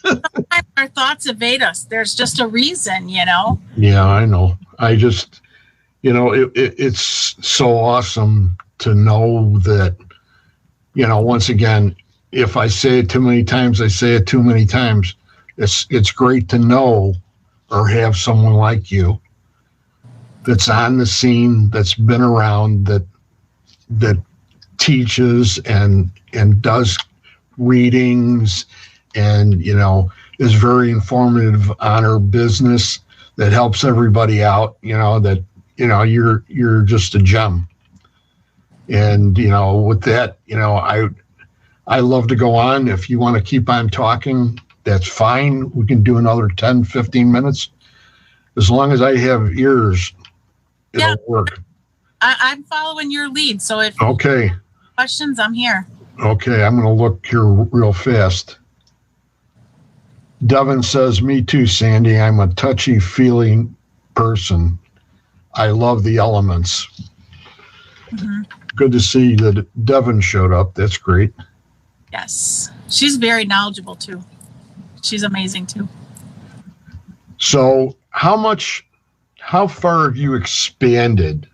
Sometimes our thoughts evade us. There's just a reason, Yeah, I know. I just, it's so awesome to know that, once again, if I say it too many times, I say it too many times. It's great to know or have someone like you that's on the scene, that's been around, that teaches and does readings and, is very informative on her business, that helps everybody out, that, you're just a gem. And, with that, I love to go on. If you want to keep on talking, that's fine. We can do another 10, 15 minutes. As long as I have ears, it'll work. I'm following your lead. So if okay. Questions, I'm here. Okay, I'm going to look here real fast. Devin says, me too, Sandy. I'm a touchy-feeling person. I love the elements. Mm-hmm. Good to see that Devin showed up. That's great. Yes. She's very knowledgeable, too. She's amazing, too. So how far have you expanded,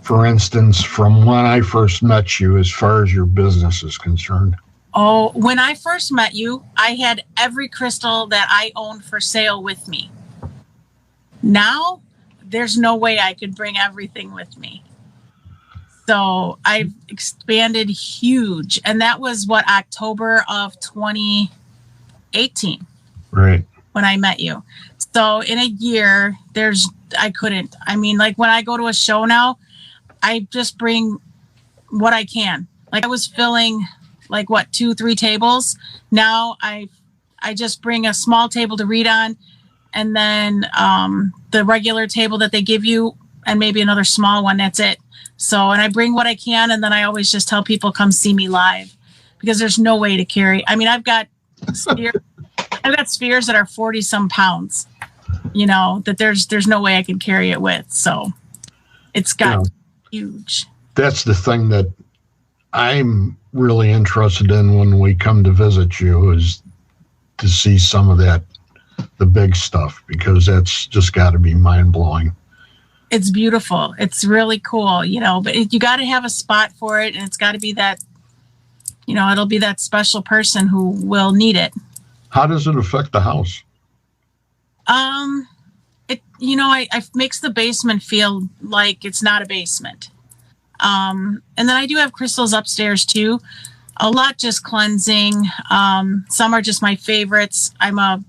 for instance, from when I first met you as far as your business is concerned? Oh, when I first met you, I had every crystal that I owned for sale with me. Now, there's no way I could bring everything with me. So I've expanded huge. And that was October of 2018. Right. When I met you. So in a year, I couldn't. I mean, like when I go to a show now, I just bring what I can. Like I was filling 2-3 tables. Now I just bring a small table to read on, and then the regular table that they give you, and maybe another small one. That's it. So, and I bring what I can, and then I always just tell people come see me live, because there's no way to carry. I mean, I've got spheres that are 40 some pounds. That there's no way I can carry it with. So it's got huge. That's the thing that I'm really interested in when we come to visit you, is to see some of that, the big stuff, because that's just got to be mind blowing. It's beautiful. It's really cool, but you got to have a spot for it, and it's got to be that, it'll be that special person who will need it. How does it affect the house? It makes the basement feel like it's not a basement. And then I do have crystals upstairs too. A lot just cleansing. Some are just my favorites. I love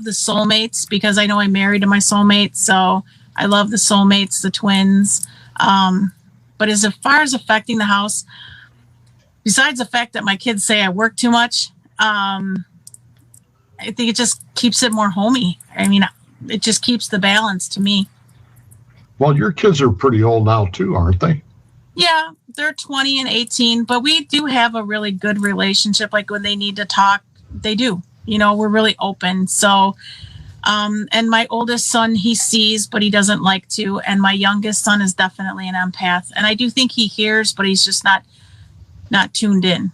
the soulmates, because I know I'm married to my soulmate. So I love the soulmates, the twins. But as far as affecting the house, besides the fact that my kids say I work too much, I think it just keeps it more homey. I mean, it just keeps the balance to me. Well, your kids are pretty old now too, aren't they? Yeah, they're 20 and 18, but we do have a really good relationship. Like when they need to talk, they do. We're really open. So And my oldest son, he sees, but he doesn't like to. And my youngest son is definitely an empath. And I do think he hears, but he's just not tuned in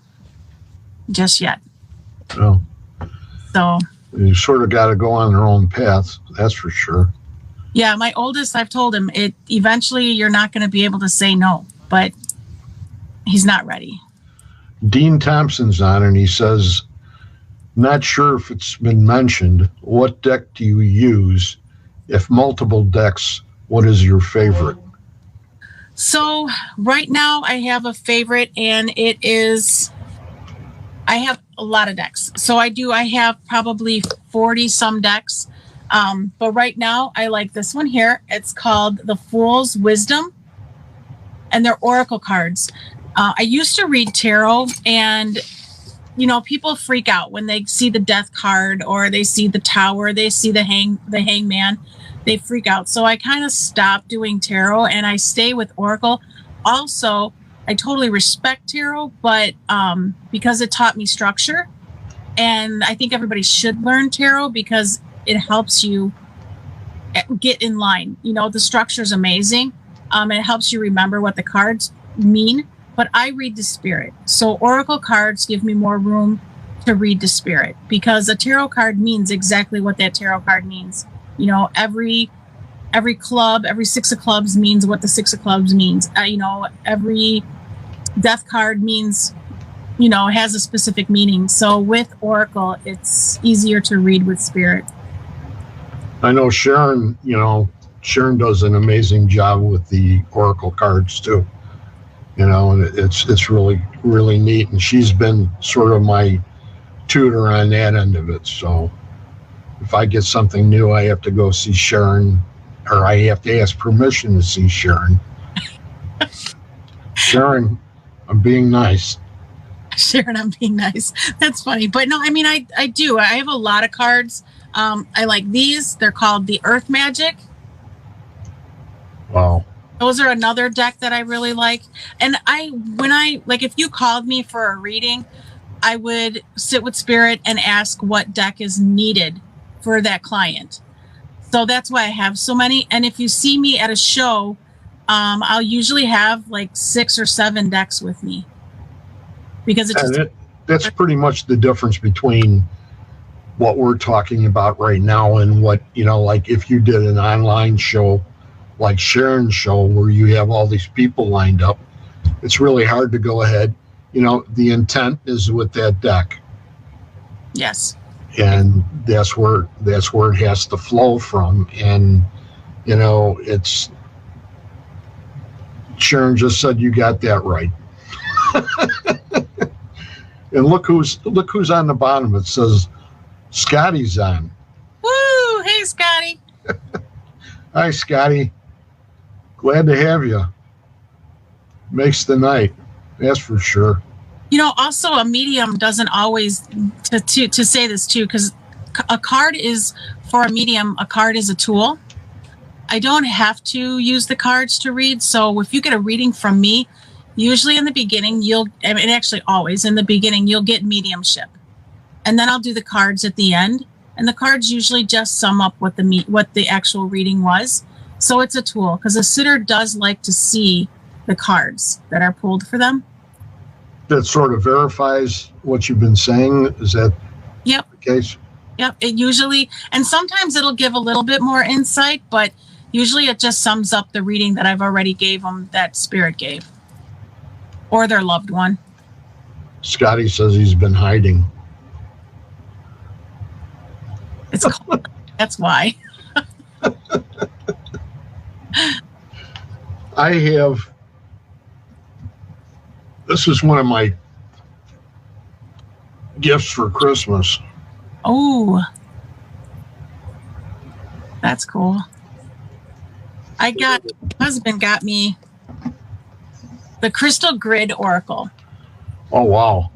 just yet. Well, So you sort of got to go on their own path. That's for sure. yeah, my oldest, I've told him eventually you're not going to be able to say no, but he's not ready. Dean Thompson's on, and he says, not sure if it's been mentioned. What deck do you use? If multiple decks, what is your favorite? So right now I have a favorite, and I have a lot of decks. So I have probably 40 some decks. But right now I like this one here. It's called the Fool's Wisdom, and they're oracle cards. I used to read tarot, and people freak out when they see the death card, or they see the tower, they see the hangman. They freak out. So I kind of stopped doing tarot, and I stay with oracle. Also, I totally respect tarot, but because it taught me structure, and I think everybody should learn tarot because it helps you get in line. The structure is amazing. It helps you remember what the cards mean. But I read the spirit. So oracle cards give me more room to read the spirit, because a tarot card means exactly what that tarot card means. Every club, every six of clubs means what the six of clubs means. Every death card means, has a specific meaning. So with oracle, it's easier to read with spirit. I know Sharon does an amazing job with the oracle cards too. And it's really, really neat. And she's been sort of my tutor on that end of it. So if I get something new, I have to go see Sharon, or I have to ask permission to see Sharon. Sharon, I'm being nice. Sharon, I'm being nice. That's funny. But no, I do. I have a lot of cards. I like these. They're called the Earth Magic. Wow. Those are another deck that I really like. And if you called me for a reading, I would sit with spirit and ask what deck is needed for that client. So that's why I have so many. And if you see me at a show, I'll usually have like 6 or 7 decks with me, because that's pretty much the difference between what we're talking about right now and what, like if you did an online show like Sharon's show where you have all these people lined up, it's really hard to go ahead. The intent is with that deck. Yes. And that's where it has to flow from. And, it's, Sharon just said you got that right. And look who's on the bottom. It says Scotty's on. Woo! Hey, Scotty. Hi, Scotty. Glad to have you. Makes the night. That's for sure. Also a medium doesn't always, to say this too, because a card is, for a medium, a card is a tool. I don't have to use the cards to read. So if you get a reading from me, usually in the beginning, actually always in the beginning, you'll get mediumship. And then I'll do the cards at the end. And the cards usually just sum up what the actual reading was. So it's a tool, because a sitter does like to see the cards that are pulled for them. That sort of verifies what you've been saying. Is that the case? Yep. It usually, and sometimes it'll give a little bit more insight, but usually it just sums up the reading that I've already gave them, that spirit gave, or their loved one. Scotty says he's been hiding. It's cold. That's why. This is one of my gifts for Christmas. Oh, that's cool. My husband got me the Crystal Grid Oracle. Oh, wow.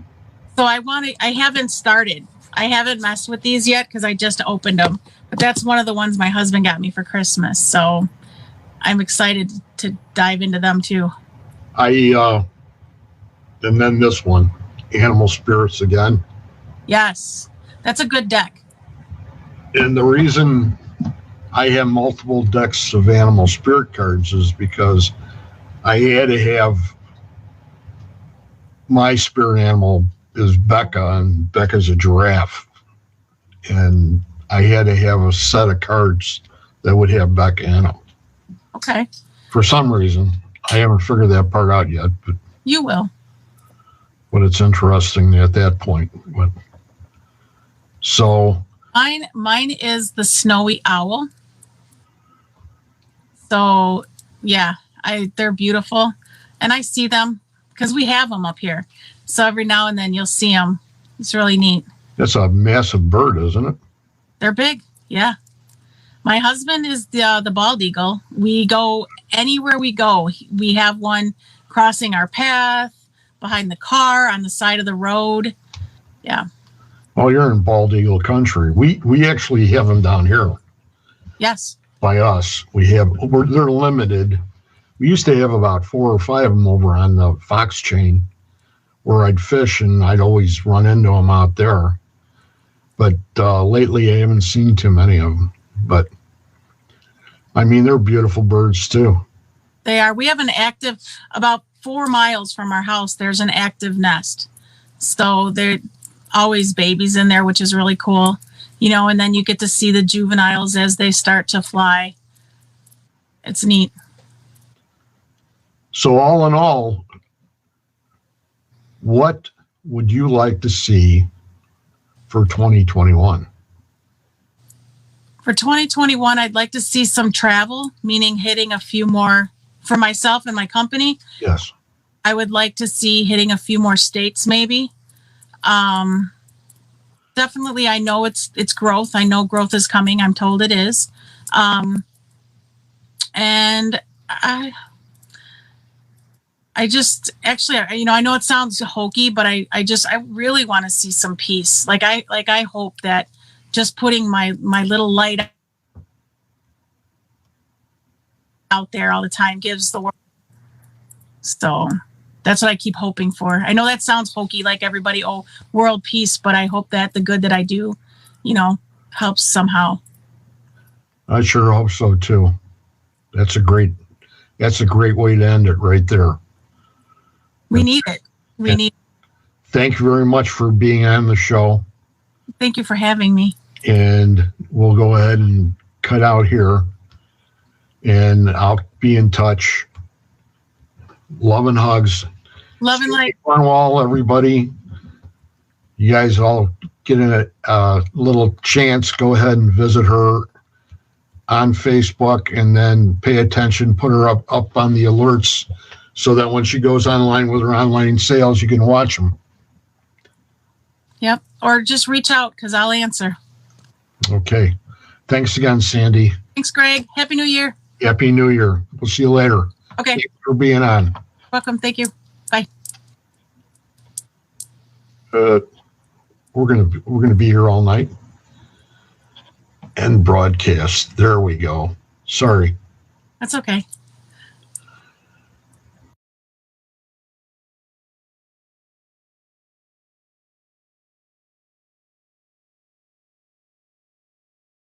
So I haven't started. I haven't messed with these yet because I just opened them. But that's one of the ones my husband got me for Christmas. So I'm excited to dive into them too. And then this one, Animal Spirits again. Yes, that's a good deck. And the reason I have multiple decks of animal spirit cards is because I had to have my spirit animal is Becca, and Becca's a giraffe. And I had to have a set of cards that would have Becca in them. Okay. For some reason, I haven't figured that part out yet, You will. but it's interesting at that point. But so Mine is the snowy owl. So yeah, they're beautiful, and I see them because we have them up here. So every now and then you'll see them. It's really neat. that's a massive bird, isn't it? They're big. Yeah. My husband is the bald eagle. We go anywhere we go. We have one crossing our path, behind the car, on the side of the road. Yeah. Oh, you're in bald eagle country. We actually have them down here Yes. by us. They're limited. We used to have about 4 or 5 of them over on the Fox chain where I'd fish, and I'd always run into them out there. But lately, I haven't seen too many of them. But I mean, they're beautiful birds too. They are. We have an active, about 4 miles from our house, there's an active nest. So they're always babies in there, which is really cool. You know, and then you get to see the juveniles as they start to fly. It's neat. So all in all, what would you like to see for 2021? For 2021, I'd like to see some travel, meaning hitting a few more for myself and my company. Yes. I would like to see hitting a few more states, maybe. Definitely, I know it's growth. I know growth is coming. I'm told it is. And I just actually, you know, I know it sounds hokey, but I really want to see some peace. I hope that just putting my little light out there all the time gives the world. So that's what I keep hoping for. I know that sounds hokey, like everybody, oh, world peace, but I hope that the good that I do, you know, helps somehow. I sure hope so too. That's a great way to end it right there. We need it. We need. Thank you very much for being on the show. Thank you for having me. And we'll go ahead and cut out here. And I'll be in touch. Love and hugs. Love and light. Cornwall, everybody. You guys all get a little chance. Go ahead and visit her on Facebook, and then pay attention. Put her up on the alerts so that when she goes online with her online sales, you can watch them. Yep. Or just reach out because I'll answer. Okay. Thanks again, Sandy. Thanks, Greg. Happy New Year. Happy New Year. We'll see you later. Okay. Thanks for being on. Welcome. Thank you. Bye. We're gonna be here all night. And broadcast. There we go. Sorry. That's okay.